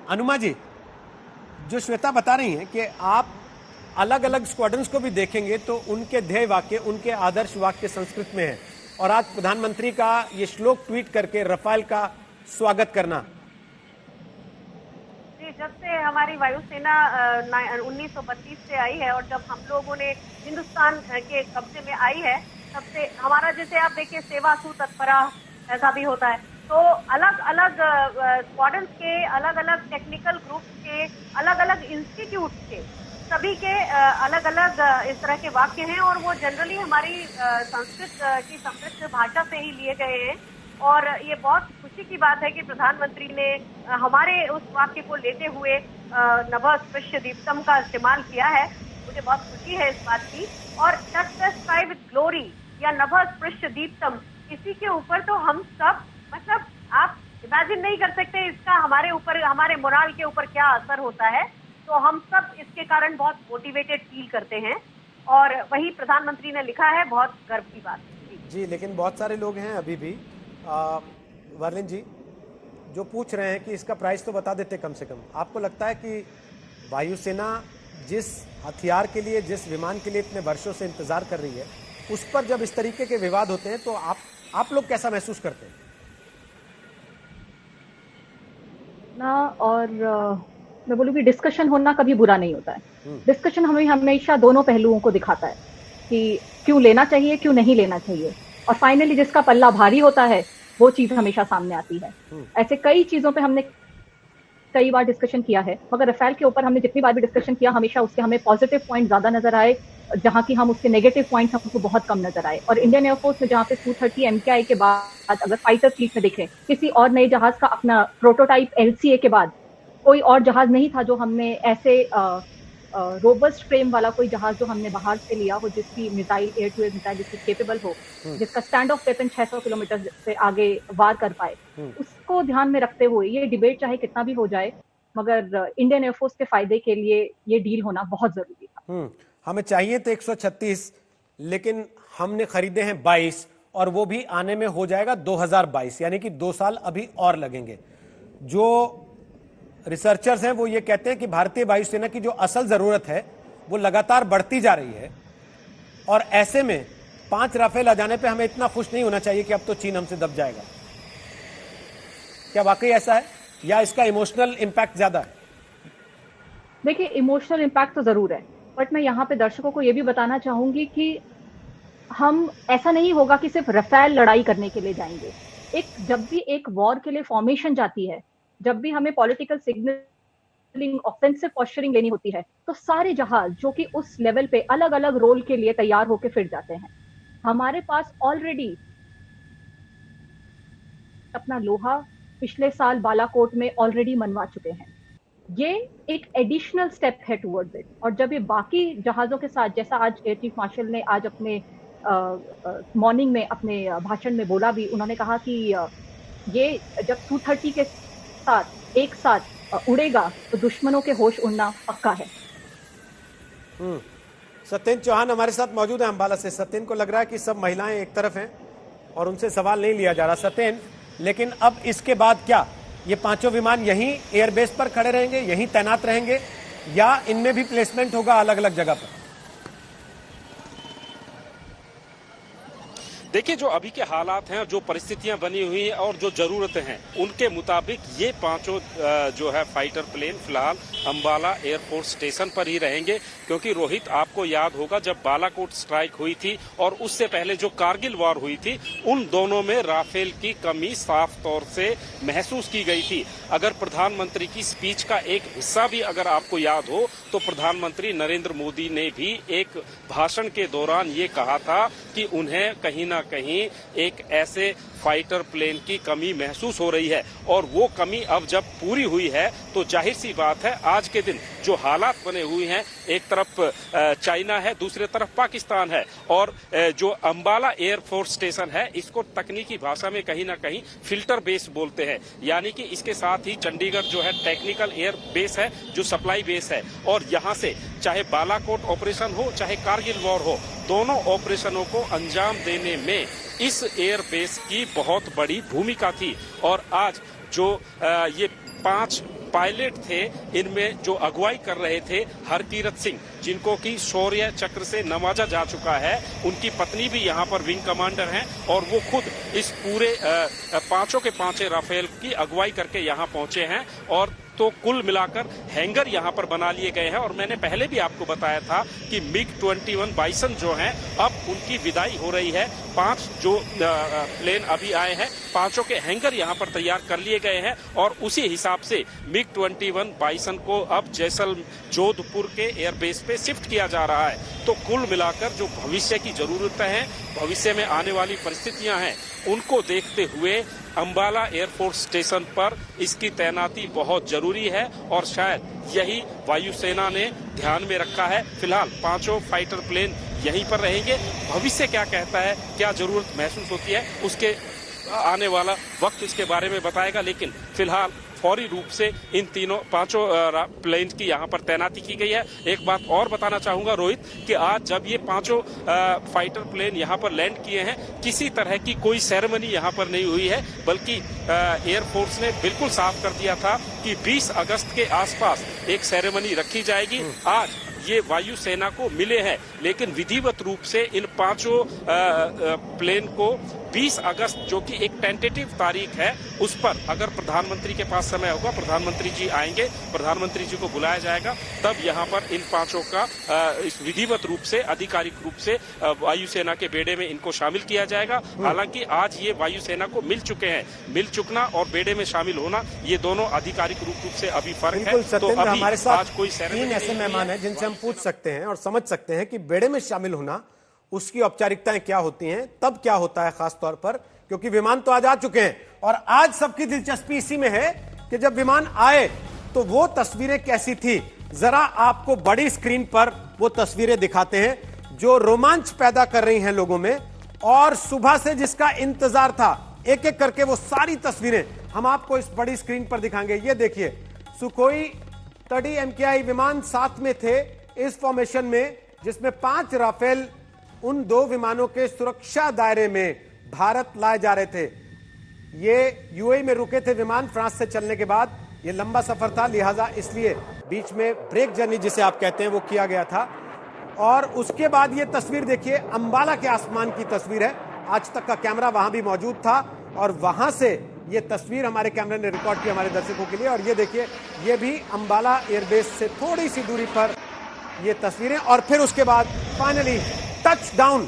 अनुमा जी, जो श्वेता बता रही हैं कि आप अलग अलग स्क्वाड्रन्स को भी देखेंगे तो उनके ध्येय वाक्य, उनके आदर्श वाक्य संस्कृत में है, और आज प्रधानमंत्री का ये श्लोक ट्वीट करके रफाल का स्वागत करना। जब से हमारी वायुसेना 1932 से आई है और जब हम लोगों ने हिंदुस्तान के कब्जे में आई है, तब से हमारा, जैसे आप देखिए, सेवा सु तत्परा ऐसा भी होता है, तो अलग अलग स्क्वाड्रन्स के, अलग अलग टेक्निकल ग्रुप्स के, अलग अलग इंस्टीट्यूट के, सभी के अलग अलग इस तरह के वाक्य हैं और वो जनरली हमारी संस्कृत की समृद्ध भाषा से ही लिए गए हैं। और ये बहुत खुशी की बात है कि प्रधानमंत्री ने हमारे उस वाक्य को लेते हुए नभस्पृश दीप्तम का इस्तेमाल किया है। मुझे बहुत खुशी है इस बात की। और touch the sky with glory या नभस्पृश दीप्तम, इसी के ऊपर तो हम सब, मतलब आप इमेजिन नहीं कर सकते इसका हमारे ऊपर, हमारे मोराल के ऊपर क्या असर होता है। तो हम सब इसके कारण बहुत मोटिवेटेड फील करते हैं और वही प्रधानमंत्री ने लिखा है, बहुत गर्व की बात है। जी, लेकिन बहुत सारे लोग हैं अभी भी, वर्लिन जी, जो पूछ रहे हैं कि इसका प्राइस तो बता देते कम से कम। आपको लगता है कि वायुसेना जिस हथियार के लिए, जिस विमान के लिए इतने वर्षों से इंतजार कर रही है, उस पर जब इस तरीके के विवाद होते हैं तो आप लोग कैसा महसूस करते हैं? ना, और मैं बोलूँगी डिस्कशन होना कभी बुरा नहीं होता है। डिस्कशन हमें हमेशा दोनों पहलुओं को दिखाता है कि क्यों लेना चाहिए, क्यों नहीं लेना चाहिए। और फाइनली जिसका पल्ला भारी होता है वो चीज हमेशा सामने आती है। ऐसे कई चीजों पे हमने कई बार डिस्कशन किया है, मगर रफेल के ऊपर हमने जितनी बार भी डिस्कशन किया हमेशा उसके हमें पॉजिटिव पॉइंट ज्यादा नजर आए, जहां की हम उसके नेगेटिव पॉइंट्स हमको बहुत कम नजर आए। और इंडियन एयरफोर्स में जहां पे Su-30 MKI के बाद अगर फाइटर फ्लीट में देखें, किसी और नए जहाज का अपना प्रोटोटाइप LCA के बाद कोई और जहाज नहीं था जो हमने ऐसे रोबस्ट फ्रेम वाला कोई जहाज जो हमने बाहर से लिया हो, जिसकी missile air to air missile जिसकी केपेबल हो, जिसका स्टैंड ऑफ वेपन 600 किलोमीटर से आगे वार कर पाए। उसको ध्यान में रखते हुए ये डिबेट चाहे कितना भी हो जाए, मगर इंडियन एयरफोर्स के फायदे के लिए ये डील होना बहुत जरूरी था। हमें चाहिए थे 136, लेकिन हमने खरीदे हैं 22, और वो भी आने में हो जाएगा 2022, यानी कि 2 साल अभी और लगेंगे। जो रिसर्चर्स हैं वो ये कहते हैं कि भारतीय वायुसेना की जो असल जरूरत है वो लगातार बढ़ती जा रही है, और ऐसे में 5 राफेल आ जाने पे हमें इतना खुश नहीं होना चाहिए कि अब तो चीन हमसे दब जाएगा। क्या वाकई ऐसा है, या इसका इमोशनल इंपैक्ट ज्यादा है? देखिए, इमोशनल इंपैक्ट तो जरूर है, बट मैं यहाँ पे दर्शकों को ये भी बताना चाहूंगी कि हम ऐसा नहीं होगा कि सिर्फ रफेल लड़ाई करने के लिए जाएंगे। जब भी एक वॉर के लिए फॉर्मेशन जाती है, जब भी हमें पॉलिटिकल सिग्नलिंग, ऑफेंसिव पोस्चरिंग लेनी होती है, तो सारे जहाज जो कि उस लेवल पे अलग अलग रोल के लिए तैयार होकर फिर जाते हैं। हमारे पास ऑलरेडी अपना लोहा पिछले साल बालाकोट में ऑलरेडी मनवा चुके हैं। ये एक एडिशनल स्टेप है टुवर्ड्स इट। और जब ये बाकी जहाजों के साथ, जैसा आज एयर चीफ मार्शल ने आज अपने मॉर्निंग में अपने भाषण में बोला भी, उन्होंने कहा कि ये जब Su-30 के साथ एक साथ उड़ेगा तो दुश्मनों के होश उड़ना पक्का है। सत्येंद्र चौहान हमारे साथ मौजूद है अंबाला से। सत्येंद्र को लग रहा है कि सब महिलाएं एक तरफ हैं और उनसे सवाल नहीं लिया जा रहा। सत्येंद्र, लेकिन अब इसके बाद क्या ये 5 विमान यहीं एयरबेस पर खड़े रहेंगे, यहीं तैनात रहेंगे, या इनमें भी प्लेसमेंट होगा अलग अलग जगह पर? देखिए, जो अभी के हालात हैं, जो परिस्थितियां बनी हुई हैं और जो जरूरतें हैं, उनके मुताबिक ये 5 जो है फाइटर प्लेन फिलहाल अंबाला एयरफोर्स स्टेशन पर ही रहेंगे। क्योंकि रोहित, आपको याद होगा जब बालाकोट स्ट्राइक हुई थी और उससे पहले जो कारगिल वॉर हुई थी, उन दोनों में राफेल की कमी साफ तौर से महसूस की गई थी। अगर प्रधानमंत्री की स्पीच का एक हिस्सा भी अगर आपको याद हो, तो प्रधानमंत्री नरेंद्र मोदी ने भी एक भाषण के दौरान ये कहा था कि उन्हें कहीं ना कहीं एक ऐसे फाइटर प्लेन की कमी महसूस हो रही है। और वो कमी अब जब पूरी हुई है तो जाहिर सी बात है, आज के दिन जो हालात बने हुए हैं, एक तरफ चाइना है, दूसरी तरफ पाकिस्तान है, और जो अंबाला एयरफोर्स स्टेशन है, इसको तकनीकी भाषा में कहीं ना कहीं फिल्टर बेस बोलते हैं। यानी कि इसके साथ ही चंडीगढ़ जो है टेक्निकल एयर बेस है, जो सप्लाई बेस है, और यहाँ से चाहे बालाकोट ऑपरेशन हो चाहे कारगिल वॉर हो, दोनों ऑपरेशनों को अंजाम देने में इस एयर बेस की बहुत बड़ी भूमिका थी। और आज जो ये 5 पायलट थे, इनमें जो अगुवाई कर रहे थे हरकीरत सिंह, जिनको कि शौर्य चक्र से नवाजा जा चुका है, उनकी पत्नी भी यहाँ पर विंग कमांडर हैं, और वो खुद इस पूरे 5 के 5 राफेल की अगुवाई करके यहाँ पहुंचे हैं। और तो कुल मिलाकर हैंगर यहाँ पर बना लिए गए हैं। और मैंने पहले भी आपको बताया था कि MiG-21 बाइसन जो हैं, अब उनकी विदाई हो रही है। 5 जो प्लेन अभी आए हैं, 5 के हैंगर यहाँ पर तैयार कर लिए गए हैं, और उसी हिसाब से MiG-21 बाइसन को अब जोधपुर के एयरबेस पे शिफ्ट किया जा रहा है। तो कुल मिलाकर जो भविष्य की जरूरतें हैं, भविष्य में आने वाली परिस्थितियां हैं, उनको देखते हुए अंबाला एयरफोर्स स्टेशन पर इसकी तैनाती बहुत जरूरी है, और शायद यही वायुसेना ने ध्यान में रखा है। फिलहाल 5 फाइटर प्लेन यहीं पर रहेंगे। भविष्य क्या कहता है, क्या जरूरत महसूस होती है, उसके आने वाला वक्त इसके बारे में बताएगा। लेकिन फिलहाल फौरी रूप से इन 5 प्लेन की यहाँ पर तैनाती की गई है। एक बात और बताना चाहूंगा रोहित, कि आज जब ये 5 फाइटर प्लेन यहाँ पर लैंड किए हैं, किसी तरह की कोई सेरेमनी यहाँ पर नहीं हुई है, बल्कि एयरफोर्स ने बिल्कुल साफ कर दिया था कि 20 अगस्त के आसपास एक सेरेमनी रखी जाएगी। आज ये वायुसेना को मिले हैं, लेकिन विधिवत रूप से इन 5 प्लेन को 20 अगस्त जो कि एक टेंटेटिव तारीख है, उस पर अगर प्रधानमंत्री के पास समय होगा, प्रधानमंत्री जी आएंगे, प्रधानमंत्री जी को बुलाया जाएगा, तब यहाँ पर इन पांचों का इस विधिवत रूप से, आधिकारिक रूप से वायुसेना के बेड़े में इनको शामिल किया जाएगा। हालांकि आज ये वायुसेना को मिल चुके हैं, मिल चुकना और बेड़े में शामिल होना, ये दोनों आधिकारिक रूप से अभी फर्क है। तो अभी हमारे साथ कोई 3 ऐसे मेहमान हैं जिनसे हम पूछ सकते हैं और समझ सकते हैं कि बेड़े में शामिल होना, उसकी औपचारिकताएं क्या होती हैं, तब क्या होता है खास तौर पर, क्योंकि विमान तो आज आ चुके हैं और आज सबकी दिलचस्पी इसी में है कि जब विमान आए तो वो तस्वीरें कैसी थी। जरा आपको बड़ी स्क्रीन पर वो तस्वीरें दिखाते हैं जो रोमांच पैदा कर रही हैं लोगों में, और सुबह से जिसका इंतजार था, एक एक करके वो सारी तस्वीरें हम आपको इस बड़ी स्क्रीन पर दिखाएंगे। ये देखिए, सुखोई 30 MKI विमान साथ में थे इस फॉर्मेशन में, जिसमें 5 राफेल उन 2 विमानों के सुरक्षा दायरे में भारत लाए जा रहे थे। ये यूएई में रुके थे विमान फ्रांस से चलने के बाद। ये लंबा सफर था, लिहाजा इसलिए बीच में ब्रेक जर्नी जिसे आप कहते हैं वो किया गया था। और उसके बाद ये तस्वीर देखिए, अंबाला के आसमान की तस्वीर है। आज तक का कैमरा वहां भी मौजूद था और वहां से ये तस्वीर हमारे कैमरे ने रिकॉर्ड की हमारे दर्शकों के लिए। और ये देखिए, ये भी अंबाला एयरबेस से थोड़ी सी दूरी पर ये तस्वीरें। और फिर उसके बाद फाइनली टच डाउन,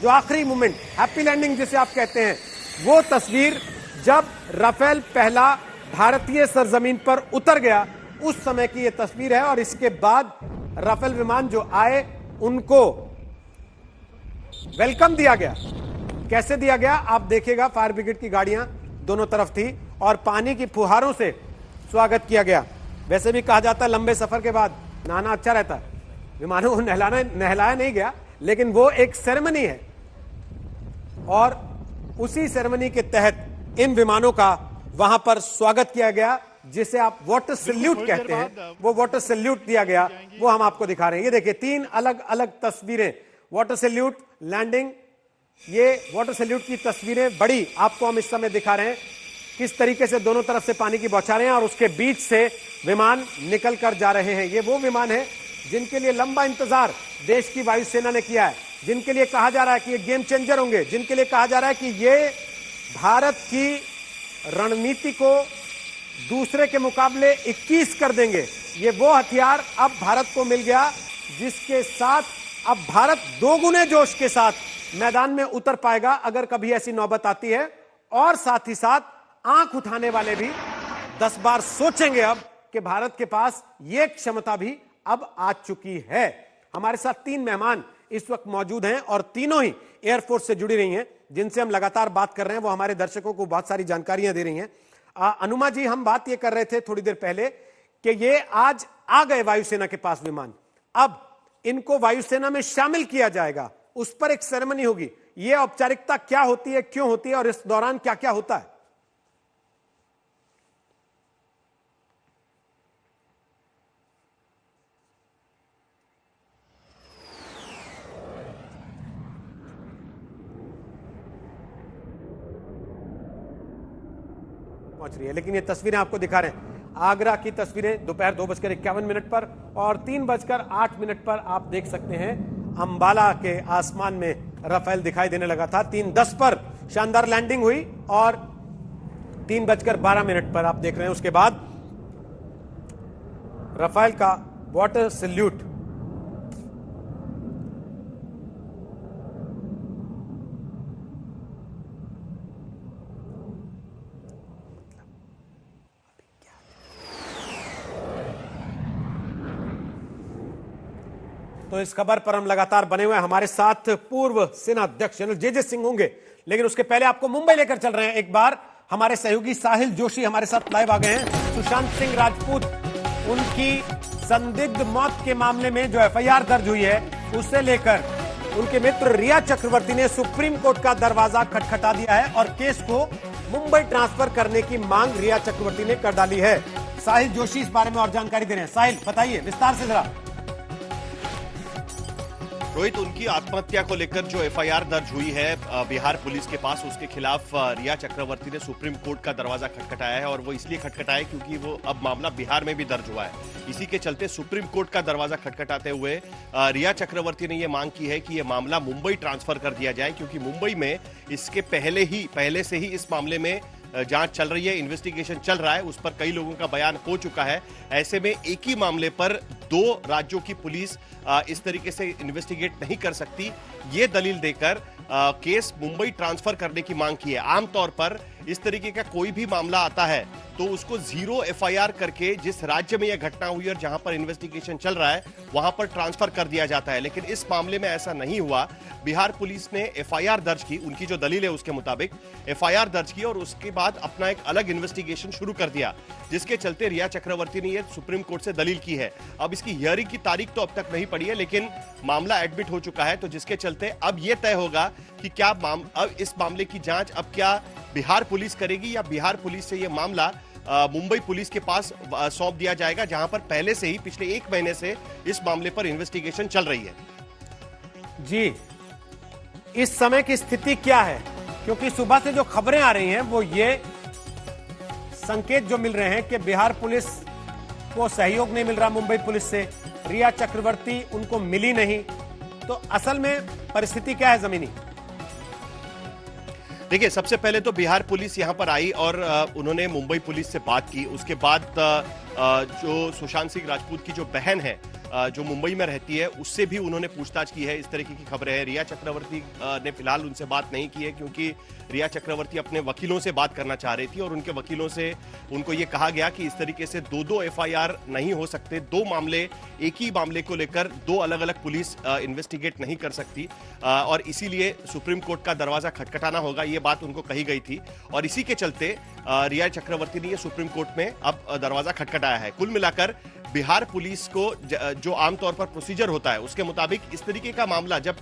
जो आखिरी मोमेंट, हैप्पी लैंडिंग जिसे आप कहते हैं, वो तस्वीर जब राफेल पहला भारतीय सरजमीन पर उतर गया, उस समय की ये तस्वीर है। और इसके बाद राफेल विमान जो आए, उनको वेलकम दिया गया। कैसे दिया गया आप देखिएगा, फायर ब्रिगेड की गाड़ियां दोनों तरफ थी और पानी की फुहारों से स्वागत किया गया। वैसे भी कहा जाता है लंबे सफर के बाद नहाना अच्छा रहता है। विमानों को नहलाया नहीं गया, लेकिन वो एक सेरेमनी है और उसी सेरेमनी के तहत इन विमानों का वहां पर स्वागत किया गया, जिसे आप वाटर सैल्यूट कहते हैं। वो वाटर सैल्यूट दिया गया, वो हम आपको दिखा रहे हैं। ये देखिए, 3 अलग अलग तस्वीरें, वाटर सैल्यूट, लैंडिंग, ये वाटर सैल्यूट की तस्वीरें बड़ी आपको हम इस समय दिखा रहे हैं, किस तरीके से दोनों तरफ से पानी की बौछारें हैं और उसके बीच से विमान निकल कर जा रहे हैं। ये वो विमान है जिनके लिए लंबा इंतजार देश की वायुसेना ने किया है, जिनके लिए कहा जा रहा है कि ये गेम चेंजर होंगे, जिनके लिए कहा जा रहा है कि ये भारत की रणनीति को दूसरे के मुकाबले 21 कर देंगे। ये वो हथियार अब भारत को मिल गया जिसके साथ अब भारत 2 गुने जोश के साथ मैदान में उतर पाएगा अगर कभी ऐसी नौबत आती है। और साथ ही साथ आंख उठाने वाले भी 10 बार सोचेंगे अब कि भारत के पास यह क्षमता भी अब आ चुकी है। हमारे साथ 3 मेहमान इस वक्त मौजूद हैं और तीनों ही एयरफोर्स से जुड़ी रही हैं, जिनसे हम लगातार बात कर रहे हैं। वो हमारे दर्शकों को बहुत सारी जानकारियां दे रही हैं। अनुमा जी, हम बात ये कर रहे थे थोड़ी देर पहले कि ये आज आ गए वायुसेना के पास विमान, अब इनको वायुसेना में शामिल किया जाएगा, उस पर एक सेरेमनी होगी। ये औपचारिकता क्या होती है, क्यों होती है और इस दौरान क्या क्या होता है? पहुंच रही है, लेकिन ये तस्वीरें आपको दिखा रहे हैं आगरा की तस्वीरें दोपहर 2:51 पर और 3:08 पर आप देख सकते हैं अंबाला के आसमान में राफेल दिखाई देने लगा था। 3:10 पर शानदार लैंडिंग हुई और 3:12 पर आप देख रहे हैं उसके बाद राफेल का वाटर सैल्यूट। तो इस खबर पर हम लगातार बने हुए हैं। हमारे साथ पूर्व सेना अध्यक्ष जनरल जे सिंह होंगे, लेकिन उसके पहले आपको मुंबई लेकर चल रहे हैं। एक बार हमारे सहयोगी साहिल जोशी हमारे साथ लाइव आ गए हैं। सुशांत सिंह राजपूत, उनकी संदिग्ध मौत के मामले में जो एफआईआर दर्ज हुई है, उसे लेकर उनके मित्र रिया चक्रवर्ती ने सुप्रीम कोर्ट का दरवाजा खटखटा दिया है और केस को मुंबई ट्रांसफर करने की मांग रिया चक्रवर्ती ने कर डाली है। साहिल जोशी इस बारे में और जानकारी दे रहे हैं। साहिल, बताइए विस्तार से जरा। रोहित, उनकी आत्महत्या को लेकर जो एफआईआर दर्ज हुई है बिहार पुलिस के पास, उसके खिलाफ रिया चक्रवर्ती ने सुप्रीम कोर्ट का दरवाजा खटखटाया है। और वो इसलिए खटखटाया क्योंकि वो अब मामला बिहार में भी दर्ज हुआ है। इसी के चलते सुप्रीम कोर्ट का दरवाजा खटखटाते हुए रिया चक्रवर्ती ने ये मांग की है कि ये मामला मुंबई ट्रांसफर कर दिया जाए, क्योंकि मुंबई में इसके पहले से ही इस मामले में जांच चल रही है, इन्वेस्टिगेशन चल रहा है, उस पर कई लोगों का बयान हो चुका है। ऐसे में एक ही मामले पर दो राज्यों की पुलिस इस तरीके से इन्वेस्टिगेट नहीं कर सकती, ये दलील देकर केस मुंबई ट्रांसफर करने की मांग की है। आमतौर पर इस तरीके का कोई भी मामला आता है तो उसको 0 एफआईआर करके जिस राज्य में यह घटना हुई और जहां पर इन्वेस्टिगेशन चल रहा है वहां पर ट्रांसफर कर दिया जाता है। लेकिन इस मामले में ऐसा नहीं हुआ। बिहार पुलिस ने एफआईआर दर्ज की, उनकी जो दलील है उसके मुताबिक एफआईआर दर्ज की और उसके बाद अपना एक अलग इन्वेस्टिगेशन शुरू कर दिया, जिसके चलते रिया चक्रवर्ती ने यह सुप्रीम कोर्ट से दलील की है। अब इसकी हियरिंग की तारीख तो अब तक नहीं पड़ी है, लेकिन मामला एडमिट हो चुका है, तो जिसके चलते अब यह तय होगा कि क्या अब इस मामले की जांच अब क्या बिहार पुलिस करेगी या बिहार पुलिस से यह मामला मुंबई पुलिस के पास सौंप दिया जाएगा, जहां पर पहले से ही पिछले 1 महीने से इस मामले पर इन्वेस्टिगेशन चल रही है। जी, इस समय की स्थिति क्या है? क्योंकि सुबह से जो खबरें आ रही हैं वो ये संकेत जो मिल रहे हैं कि बिहार पुलिस को सहयोग नहीं मिल रहा मुंबई पुलिस से, रिया चक्रवर्ती उनको मिली नहीं, तो असल में परिस्थिति क्या है जमीनी? देखिए, सबसे पहले तो बिहार पुलिस यहां पर आई और उन्होंने मुंबई पुलिस से बात की। उसके बाद जो सुशांत सिंह राजपूत की जो बहन है जो मुंबई में रहती है, उससे भी उन्होंने पूछताछ की है। इस तरीके की खबरें हैं। रिया चक्रवर्ती ने फिलहाल उनसे बात नहीं की है, क्योंकि रिया चक्रवर्ती अपने वकीलों से बात करना चाह रही थी और उनके वकीलों से उनको ये कहा गया कि इस तरीके से 2-2 एफआईआर नहीं हो सकते, 2 मामले, एक ही मामले को लेकर 2 अलग-अलग पुलिस इन्वेस्टिगेट नहीं कर सकती और इसीलिए सुप्रीम कोर्ट का दरवाजा खटखटाना होगा, ये बात उनको कही गई थी। और इसी के चलते रिया चक्रवर्ती ने ये सुप्रीम कोर्ट में अब दरवाजा खटखटाया है। कुल मिलाकर बिहार पुलिस को जो आमतौर पर प्रोसीजर होता है उसके मुताबिक इस तरीके का मामला जब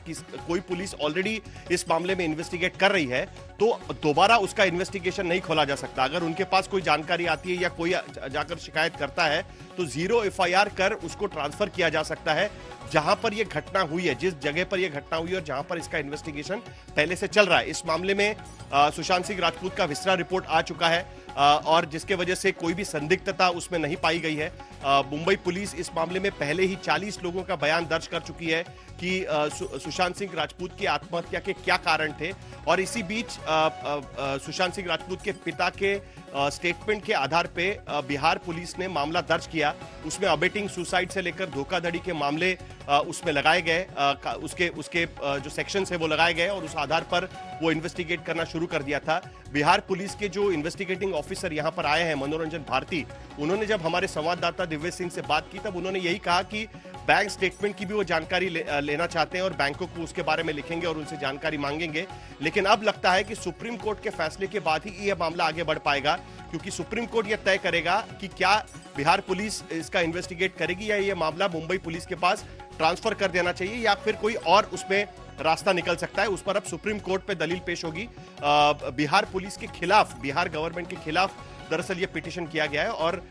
कोई पुलिस ऑलरेडी इस मामले में इन्वेस्टिगेट कर रही है तो दोबारा उसका इन्वेस्टिगेशन नहीं खोला जा सकता। अगर उनके पास कोई जानकारी आती है या कोई जाकर शिकायत करता है तो 0 एफआईआर कर उसको ट्रांसफर किया जा सकता है जहां पर यह घटना हुई है, जिस जगह पर यह घटना हुई है और जहां पर इसका इन्वेस्टिगेशन पहले से चल रहा है। इस मामले में सुशांत सिंह राजपूत का विस्तार रिपोर्ट आ चुका है और जिसके वजह से कोई भी संदिग्धता उसमें नहीं पाई गई है। मुंबई पुलिस इस मामले में पहले ही 40 लोगों का बयान दर्ज कर चुकी है कि सुशांत सिंह राजपूत की आत्महत्या के क्या कारण थे और इसी बीच सुशांत सिंह राजपूत के पिता के स्टेटमेंट के आधार पे बिहार पुलिस ने मामला दर्ज किया। उसमें अबेटिंग सुसाइड से लेकर धोखाधड़ी के मामले उसमें लगाए गए, उसके जो सेक्शंस है वो लगाए गए और उस आधार पर वो इन्वेस्टिगेट करना शुरू कर दिया था। बिहार पुलिस के जो इन्वेस्टिगेटिंग ऑफिसर यहां पर आए हैं, मनोरंजन भारती, उन्होंने जब हमारे संवाददाता दिव्य सिंह से बात की तब उन्होंने यही कहा कि बैंक स्टेटमेंट की भी वो जानकारी लेना चाहते हैं और बैंकों को उसके बारे में लिखेंगे और उनसे जानकारी मांगेंगे। लेकिन अब लगता है कि सुप्रीम कोर्ट के फैसले के बाद ही यह मामला आगे बढ़ पाएगा, क्योंकि सुप्रीम कोर्ट यह तय करेगा कि क्या बिहार पुलिस इसका इन्वेस्टिगेट करेगी या यह मामला मुंबई पुलिस के पास ट्रांसफर कर देना चाहिए या फिर कोई और उसमें रास्ता निकल सकता है। उस पर अब सुप्रीम कोर्ट पे दलील पेश होगी। बिहार पुलिस के खिलाफ, बिहार गवर्नमेंट के खिलाफ दरअसल ये पिटीशन किया गया है और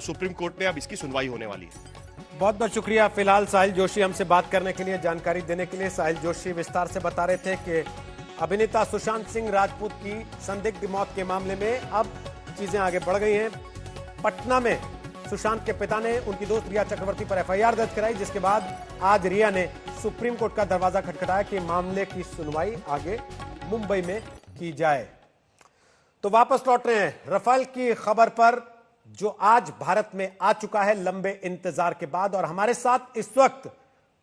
सुप्रीम कोर्ट में अब इसकी सुनवाई होने वाली है। बहुत बहुत शुक्रिया फिलहाल साहिल जोशी हमसे बात करने के लिए, जानकारी देने के लिए। साहिल जोशी विस्तार से बता रहे थे कि अभिनेता सुशांत सिंह राजपूत की संदिग्ध मौत के मामले में अब चीजें आगे बढ़ गई हैं। पटना में सुशांत के पिता ने उनकी दोस्त रिया चक्रवर्ती पर एफआईआर दर्ज कराई, जिसके बाद आज रिया ने सुप्रीम कोर्ट का दरवाजा खटखटाया कि मामले की सुनवाई आगे मुंबई में की जाए। तो वापस लौट रहे हैं रफाल की खबर पर, जो आज भारत में आ चुका है लंबे इंतजार के बाद। और हमारे साथ इस वक्त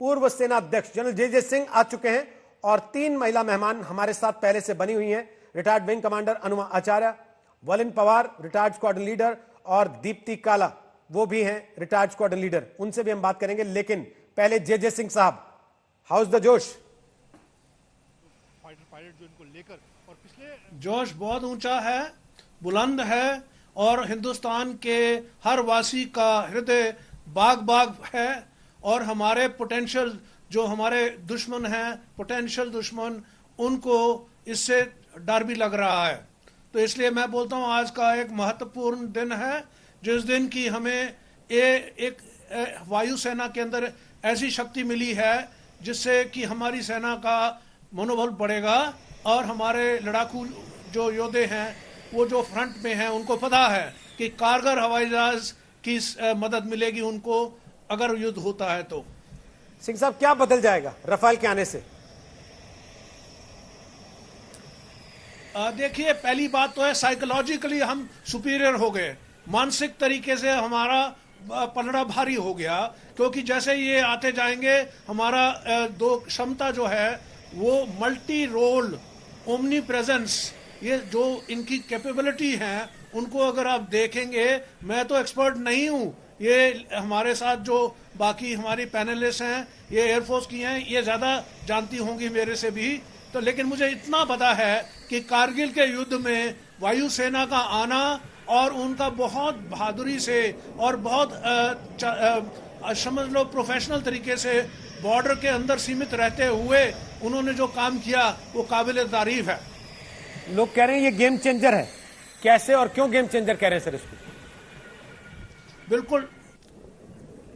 पूर्व सेना अध्यक्ष जनरल जे सिंह आ चुके हैं और 3 महिला मेहमान हमारे साथ पहले से बनी हुई हैं। रिटायर्ड विंग कमांडर अनुमा आचार्य, वलिन पवार रिटायर्ड स्क्वाड्रन लीडर और दीप्ति काला वो भी हैं रिटायर्ड स्क्वाड्रन लीडर, उनसे भी हम बात करेंगे। लेकिन पहले जे सिंह साहब, हाउस द जोश? पायलट जो इनको लेकर और पिछले जोश बहुत ऊंचा है, बुलंद है और हिंदुस्तान के हर वासी का हृदय बाग बाग है और हमारे पोटेंशियल जो हमारे दुश्मन हैं, पोटेंशियल दुश्मन, उनको इससे डर भी लग रहा है। तो इसलिए मैं बोलता हूं आज का एक महत्वपूर्ण दिन है, जिस दिन की हमें एक वायुसेना के अंदर ऐसी शक्ति मिली है जिससे कि हमारी सेना का मनोबल बढ़ेगा और हमारे लड़ाकू जो योद्धे हैं वो जो फ्रंट में हैं उनको पता है कि कारगर हवाई जहाज की मदद मिलेगी उनको अगर युद्ध होता है तो। सिंह साहब, क्या बदल जाएगा रफाल के आने से? देखिए, पहली बात तो है साइकोलॉजिकली हम सुपीरियर हो गए, मानसिक तरीके से हमारा पलड़ा भारी हो गया, क्योंकि जैसे ये आते जाएंगे हमारा दो क्षमता जो है वो मल्टी रोल ओमनी प्रेजेंस, ये जो इनकी कैपेबिलिटी है उनको अगर आप देखेंगे, मैं तो एक्सपर्ट नहीं हूं, ये हमारे साथ जो बाकी हमारी पैनलिस्ट हैं ये एयरफोर्स की हैं, ये ज्यादा जानती होंगी मेरे से भी, तो लेकिन मुझे इतना पता है कि कारगिल के युद्ध में वायुसेना का आना और उनका बहुत बहादुरी से और बहुत समझ लो प्रोफेशनल तरीके से बॉर्डर के अंदर सीमित रहते हुए उन्होंने जो काम किया वो काबिल तारीफ है। लोग कह रहे हैं ये गेम चेंजर है, कैसे और क्यों गेम चेंजर कह रहे हैं सर इसको? बिल्कुल,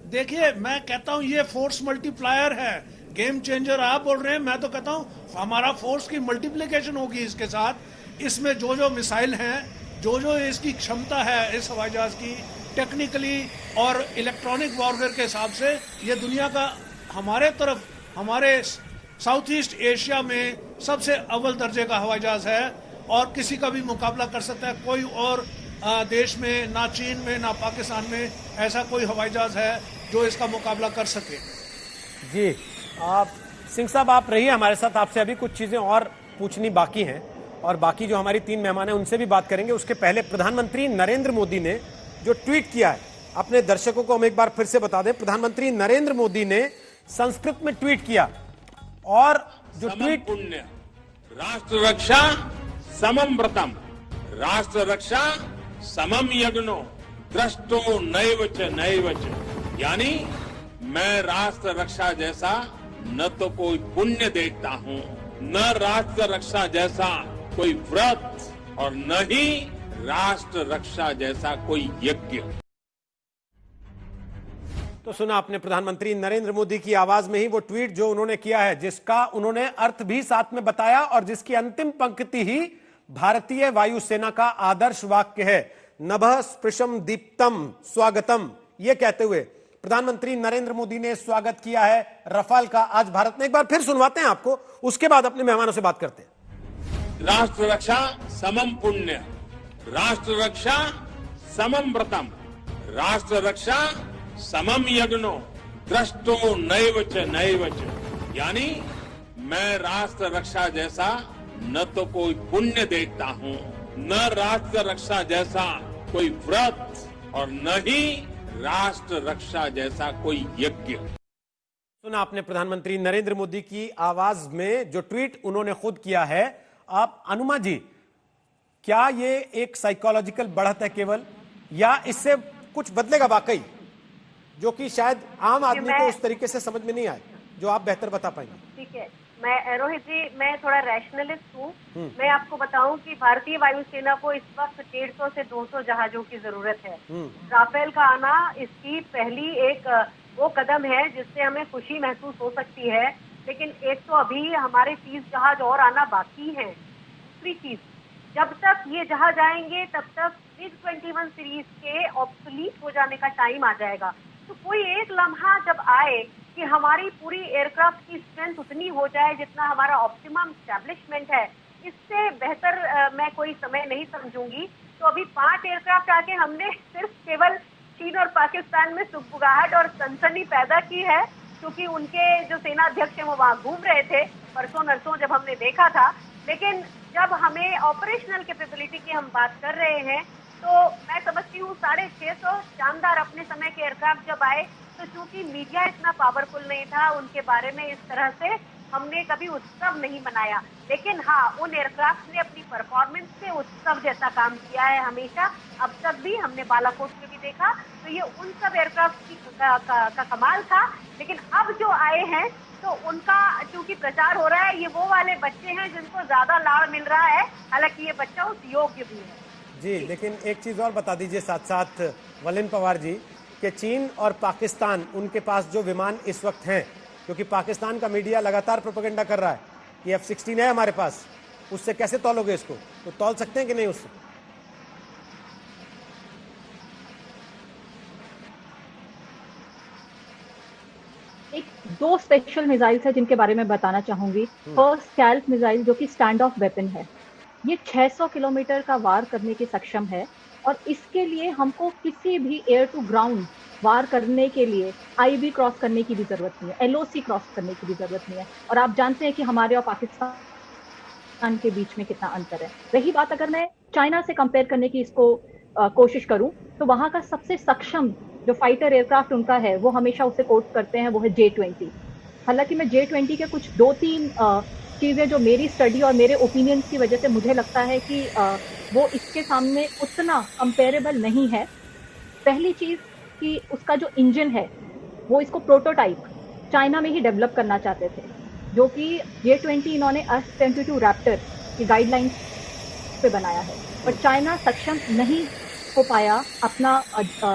देखिए मैं कहता हूं ये फोर्स मल्टीप्लायर है। गेम चेंजर आप बोल रहे हैं, मैं तो कहता हूं हमारा फोर्स की मल्टीप्लिकेशन होगी इसके साथ। इसमें जो जो मिसाइल हैं, जो जो इसकी क्षमता है इस हवाई जहाज की टेक्निकली और इलेक्ट्रॉनिक वॉरफेयर के हिसाब से, ये दुनिया का हमारे तरफ हमारे साउथ ईस्ट एशिया में सबसे अव्वल दर्जे का हवाई जहाज है और किसी का भी मुकाबला कर सकता है। कोई और देश में, ना चीन में ना पाकिस्तान में ऐसा कोई हवाई जहाज है जो इसका मुकाबला कर सके। जी, आप सिंह साहब आप रहिए हमारे साथ, आपसे अभी कुछ चीजें और पूछनी बाकी हैं और बाकी जो हमारी 3 मेहमान हैं उनसे भी बात करेंगे। उसके पहले प्रधानमंत्री नरेंद्र मोदी ने जो ट्वीट किया है, अपने दर्शकों को हम एक बार फिर से बता दें, प्रधानमंत्री नरेंद्र मोदी ने संस्कृत में ट्वीट किया और जो ट्वीट, पुण्य राष्ट्र रक्षा समम व्रतम, राष्ट्र रक्षा समम यज्ञो दृष्टो नैव च, यानी मैं राष्ट्र रक्षा जैसा न तो कोई पुण्य देखता हूँ, न राष्ट्र रक्षा जैसा कोई व्रत और न ही राष्ट्र रक्षा जैसा कोई यज्ञ। तो सुना आपने प्रधानमंत्री नरेंद्र मोदी की आवाज में ही वो ट्वीट जो उन्होंने किया है, जिसका उन्होंने अर्थ भी साथ में बताया और जिसकी अंतिम पंक्ति ही भारतीय वायुसेना का आदर्श वाक्य है, नभः स्पृशम दीप्तम स्वागतम। यह कहते हुए प्रधानमंत्री नरेंद्र मोदी ने स्वागत किया है रफाल का आज भारत में। एक बार फिर सुनवाते हैं आपको, उसके बाद अपने मेहमानों से बात करते हैं। राष्ट्र रक्षा समम पुण्य, राष्ट्र रक्षा समम व्रतम, राष्ट्र रक्षा समम यज्ञो दृष्टो नैव च, यानी मैं राष्ट्र रक्षा जैसा न तो कोई पुण्य देखता हूँ, न राष्ट्र रक्षा जैसा कोई व्रत और न ही राष्ट्र रक्षा जैसा कोई यज्ञ। सुना आपने प्रधानमंत्री नरेंद्र मोदी की आवाज में जो ट्वीट उन्होंने खुद किया है। आप अनुमा जी, क्या ये एक साइकोलॉजिकल बढ़त है केवल, या इससे कुछ बदलेगा वाकई, जो कि शायद आम आदमी को उस तरीके से समझ में नहीं आए, जो आप बेहतर बता पाएंगे? ठीक है, मैं रोहित जी, मैं थोड़ा रैशनलिस्ट हूँ। मैं आपको बताऊं कि भारतीय वायुसेना को इस वक्त 150 से 200 जहाजों की जरूरत है। राफेल का आना इसकी पहली एक वो कदम है जिससे हमें खुशी महसूस हो सकती है, लेकिन एक तो अभी हमारे 30 जहाज और आना बाकी हैं। दूसरी चीज, जब तक ये जहाज आएंगे तब तक MiG-21 सीरीज के ऑब्सोलीट हो जाने का टाइम आ जाएगा। तो कोई एक लम्हा जब आए कि हमारी पूरी एयरक्राफ्ट की स्ट्रेंथ उतनी हो जाए जितना हमारा ऑप्टिमम एस्टैब्लिशमेंट है, इससे बेहतर मैं कोई समय नहीं समझूंगी। तो अभी 5 एयरक्राफ्ट आके हमने सिर्फ केवल चीन और पाकिस्तान में सुगबुगाहट और सनसनी पैदा की है, क्योंकि उनके जो सेना अध्यक्ष हैं वो वहाँ घूम रहे थे परसों नरसों जब हमने देखा था। लेकिन जब हमें ऑपरेशनल कैपेबिलिटी की हम बात कर रहे हैं, तो मैं समझती हूँ 650 शानदार अपने समय के एयरक्राफ्ट जब आए, तो चूंकि मीडिया इतना पावरफुल नहीं था, उनके बारे में इस तरह से हमने कभी उत्सव नहीं मनाया। लेकिन हाँ, उन एयरक्राफ्ट ने अपनी परफॉर्मेंस से उत्सव जैसा काम किया है हमेशा, अब तक भी हमने बालाकोट में भी देखा। तो ये उन सब एयरक्राफ्ट का कमाल था। लेकिन अब जो आए हैं तो उनका चूंकि प्रचार हो रहा है, ये वो वाले बच्चे हैं जिनको ज्यादा लाभ मिल रहा है, हालांकि ये बच्चा उस योग्य भी है। जी, लेकिन एक चीज और बता दीजिए साथ साथ वलिन पवार जी, कि चीन और पाकिस्तान, उनके पास जो विमान इस वक्त हैं क्योंकि पाकिस्तान का मीडिया लगातार प्रोपेगेंडा कर रहा है कि F-16 है हमारे पास, उससे कैसे तौलोगे इसको? तो तौल सकते हैं कि नहीं उससे? एक दो स्पेशल मिसाइल्स है जिनके बारे में बताना चाहूंगी। फर्स्ट स्कैल्प मिसाइल जो कि स्टैंड ऑफ वेपन है, ये 600 किलोमीटर का वार करने के सक्षम है और इसके लिए हमको किसी भी एयर टू ग्राउंड वार करने के लिए आईबी क्रॉस करने की भी जरूरत नहीं है, एलओसी क्रॉस करने की भी जरूरत नहीं है। और आप जानते हैं कि हमारे और पाकिस्तान के बीच में कितना अंतर है। रही बात अगर मैं चाइना से कंपेयर करने की इसको कोशिश करूं तो वहां का सबसे सक्षम जो फाइटर एयरक्राफ्ट उनका है वो हमेशा उसे कोट करते हैं, वो है J-20। हालांकि मैं J-20 के कुछ 2-3 चीजें जो मेरी स्टडी और मेरे ओपिनियंस की वजह से मुझे लगता है कि वो इसके सामने उतना कंपेरेबल नहीं है। पहली चीज कि उसका जो इंजन है वो इसको प्रोटोटाइप चाइना में ही डेवलप करना चाहते थे, जो कि J-20 इन्होंने F-22 रैप्टर की गाइडलाइंस पे बनाया है, पर चाइना सक्षम नहीं हो पाया अपना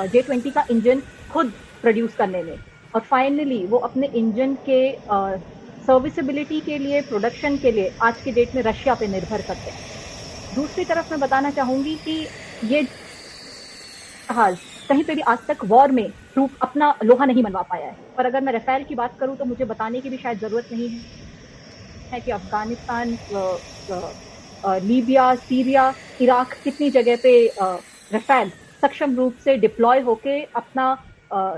J-20 का इंजन खुद प्रोड्यूस करने में। और फाइनली वो अपने इंजन के सर्विसेबिलिटी के लिए, प्रोडक्शन के लिए आज की डेट में रशिया पे निर्भर करते हैं। दूसरी तरफ मैं बताना चाहूंगी कि ये हाल कहीं पे भी आज तक वॉर में ट्रूप अपना लोहा नहीं मनवा पाया है। पर अगर मैं रफेल की बात करूं तो मुझे बताने की भी शायद जरूरत नहीं है कि अफगानिस्तान, लीबिया, सीरिया, इराक कितनी जगह पे रफेल सक्षम रूप से डिप्लॉय होके अपना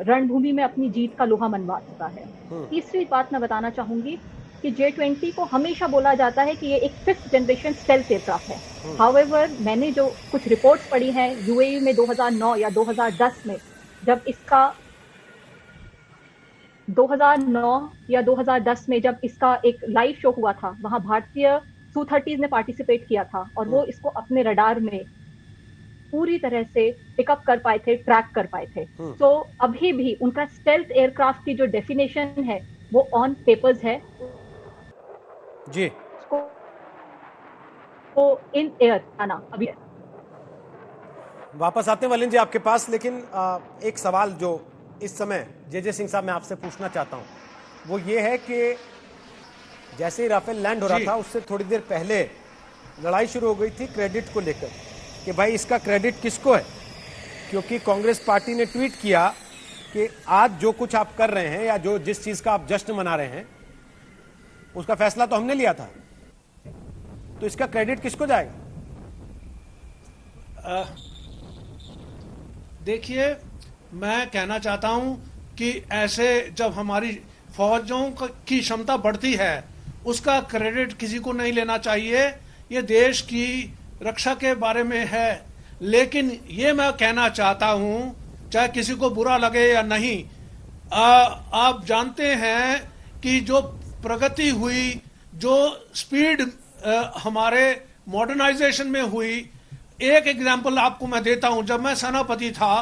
रणभूमि में अपनी जीत का लोहा मनवा चुका है। तीसरी बात मैं बताना चाहूंगी कि J-20 को हमेशा बोला जाता है कि ये एक 5th जनरेशन स्टेल्थ एयरक्राफ्ट है। हाउएवर मैंने जो कुछ रिपोर्ट्स पढ़ी हैं यूएई में 2009 या 2010 में, जब इसका 2009 या 2010 में जब इसका एक लाइव शो हुआ था, वहां भारतीय Su-30s ने पार्टिसिपेट किया था और वो इसको अपने रडार में पूरी तरह से पिकअप कर पाए थे, ट्रैक कर पाए थे। तो अभी भी उनका स्टेल्थ एयरक्राफ्ट की जो डेफिनेशन है वो ऑन पेपर्स है जी, तो इन एयर आना अभी। वापस आते हैं वलिन जी आपके पास, लेकिन एक सवाल जो इस समय जे सिंह साहब मैं आपसे पूछना चाहता हूं वो ये है कि जैसे ही राफेल लैंड हो रहा था उससे थोड़ी देर पहले लड़ाई शुरू हो गई थी क्रेडिट को लेकर कि भाई इसका क्रेडिट किसको है, क्योंकि कांग्रेस पार्टी ने ट्वीट किया कि आज जो कुछ आप कर रहे हैं या जो जिस चीज का आप जश्न मना रहे हैं उसका फैसला तो हमने लिया था, तो इसका क्रेडिट किसको जाएगा? देखिए, मैं कहना चाहता हूं कि ऐसे जब हमारी फौजों की क्षमता बढ़ती है उसका क्रेडिट किसी को नहीं लेना चाहिए। ये देश की रक्षा के बारे में है, लेकिन ये मैं कहना चाहता हूं, चाहे किसी को बुरा लगे या नहीं, आप जानते हैं कि जो प्रगति हुई, जो स्पीड हमारे मॉडर्नाइजेशन में हुई, एक एग्जांपल आपको मैं देता हूं। जब मैं सेनापति था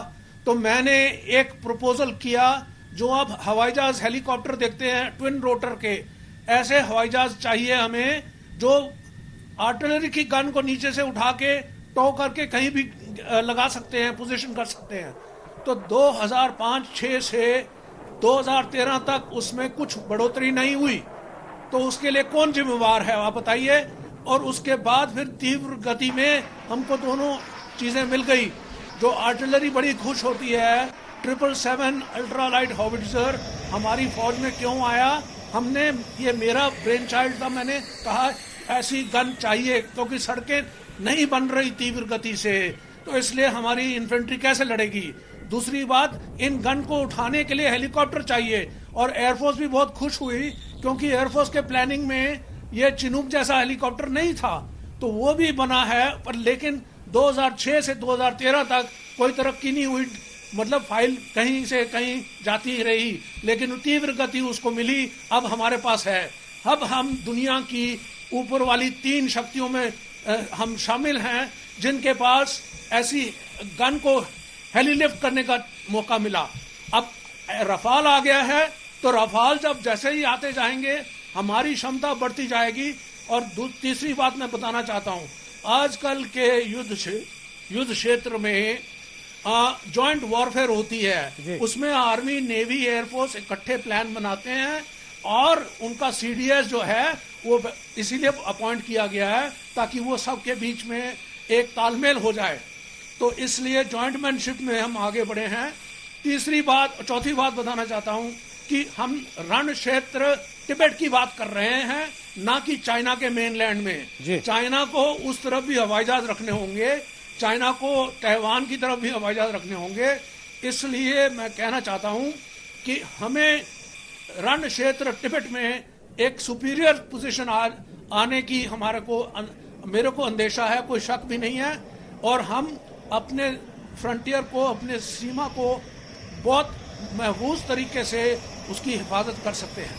तो मैंने एक प्रपोजल किया, जो आप हवाई जहाज हेलीकॉप्टर देखते हैं ट्विन रोटर के, ऐसे हवाई जहाज चाहिए हमें जो आर्टिलरी की गन को नीचे से उठा के टो करके कहीं भी लगा सकते हैं, पोजीशन कर सकते हैं। तो 2005-6 से 2013 तक उसमें कुछ बढ़ोतरी नहीं हुई, तो उसके लिए कौन जिम्मेवार है आप बताइए। और उसके बाद फिर तीव्र गति में हमको दोनों चीजें मिल गई। जो आर्टिलरी बड़ी खुश होती है, 777 अल्ट्रालाइट हॉविट्जर हमारी फौज में क्यों आया? हमने, ये मेरा ब्रेन चाइल्ड था, मैंने कहा ऐसी गन चाहिए क्योंकि सड़कें नहीं बन रही तीव्र गति से, तो इसलिए हमारी इन्फेंट्री कैसे लड़ेगी। दूसरी बात, इन गन को उठाने के लिए हेलीकॉप्टर चाहिए, और एयरफोर्स भी बहुत खुश हुई क्योंकि एयरफोर्स के प्लानिंग में ये चिनूक जैसा हेलीकॉप्टर नहीं था, तो वो भी बना है। पर लेकिन 2006 से 2013 तक कोई तरक्की नहीं हुई, मतलब फाइल कहीं से कहीं जाती ही रही, लेकिन तीव्र गति उसको मिली, अब हमारे पास है। अब हम दुनिया की ऊपर वाली 3 शक्तियों में हम शामिल हैं जिनके पास ऐसी गन को हेलीलिफ्ट करने का मौका मिला। अब रफाल आ गया है, तो रफाल जब जैसे ही आते जाएंगे हमारी क्षमता बढ़ती जाएगी। और तीसरी बात मैं बताना चाहता हूं, आजकल के युद्ध क्षेत्र में जॉइंट वॉरफेयर होती है, उसमें आर्मी, नेवी, एयरफोर्स इकट्ठे प्लान बनाते हैं और उनका सीडीएस जो है वो इसीलिए अपॉइंट किया गया है ताकि वो सबके बीच में एक तालमेल हो जाए। तो इसलिए जॉइंटमैनशिप में हम आगे बढ़े हैं। चौथी बात बताना चाहता हूं कि हम रण क्षेत्र तिब्बत की बात कर रहे हैं, ना कि चाइना के मेनलैंड में। चाइना को उस तरफ भी हवाई जहाज रखने होंगे, चाइना को ताइवान की तरफ भी हवाई जहाज रखने होंगे। इसलिए मैं कहना चाहता हूं कि हमें रण क्षेत्र तिब्बत में एक सुपीरियर पोजीशन आने की मेरे को अंदेशा है, कोई शक भी नहीं है। और हम अपने फ्रंटियर को, अपने सीमा को बहुत महफूज तरीके से उसकी हिफाजत कर सकते हैं।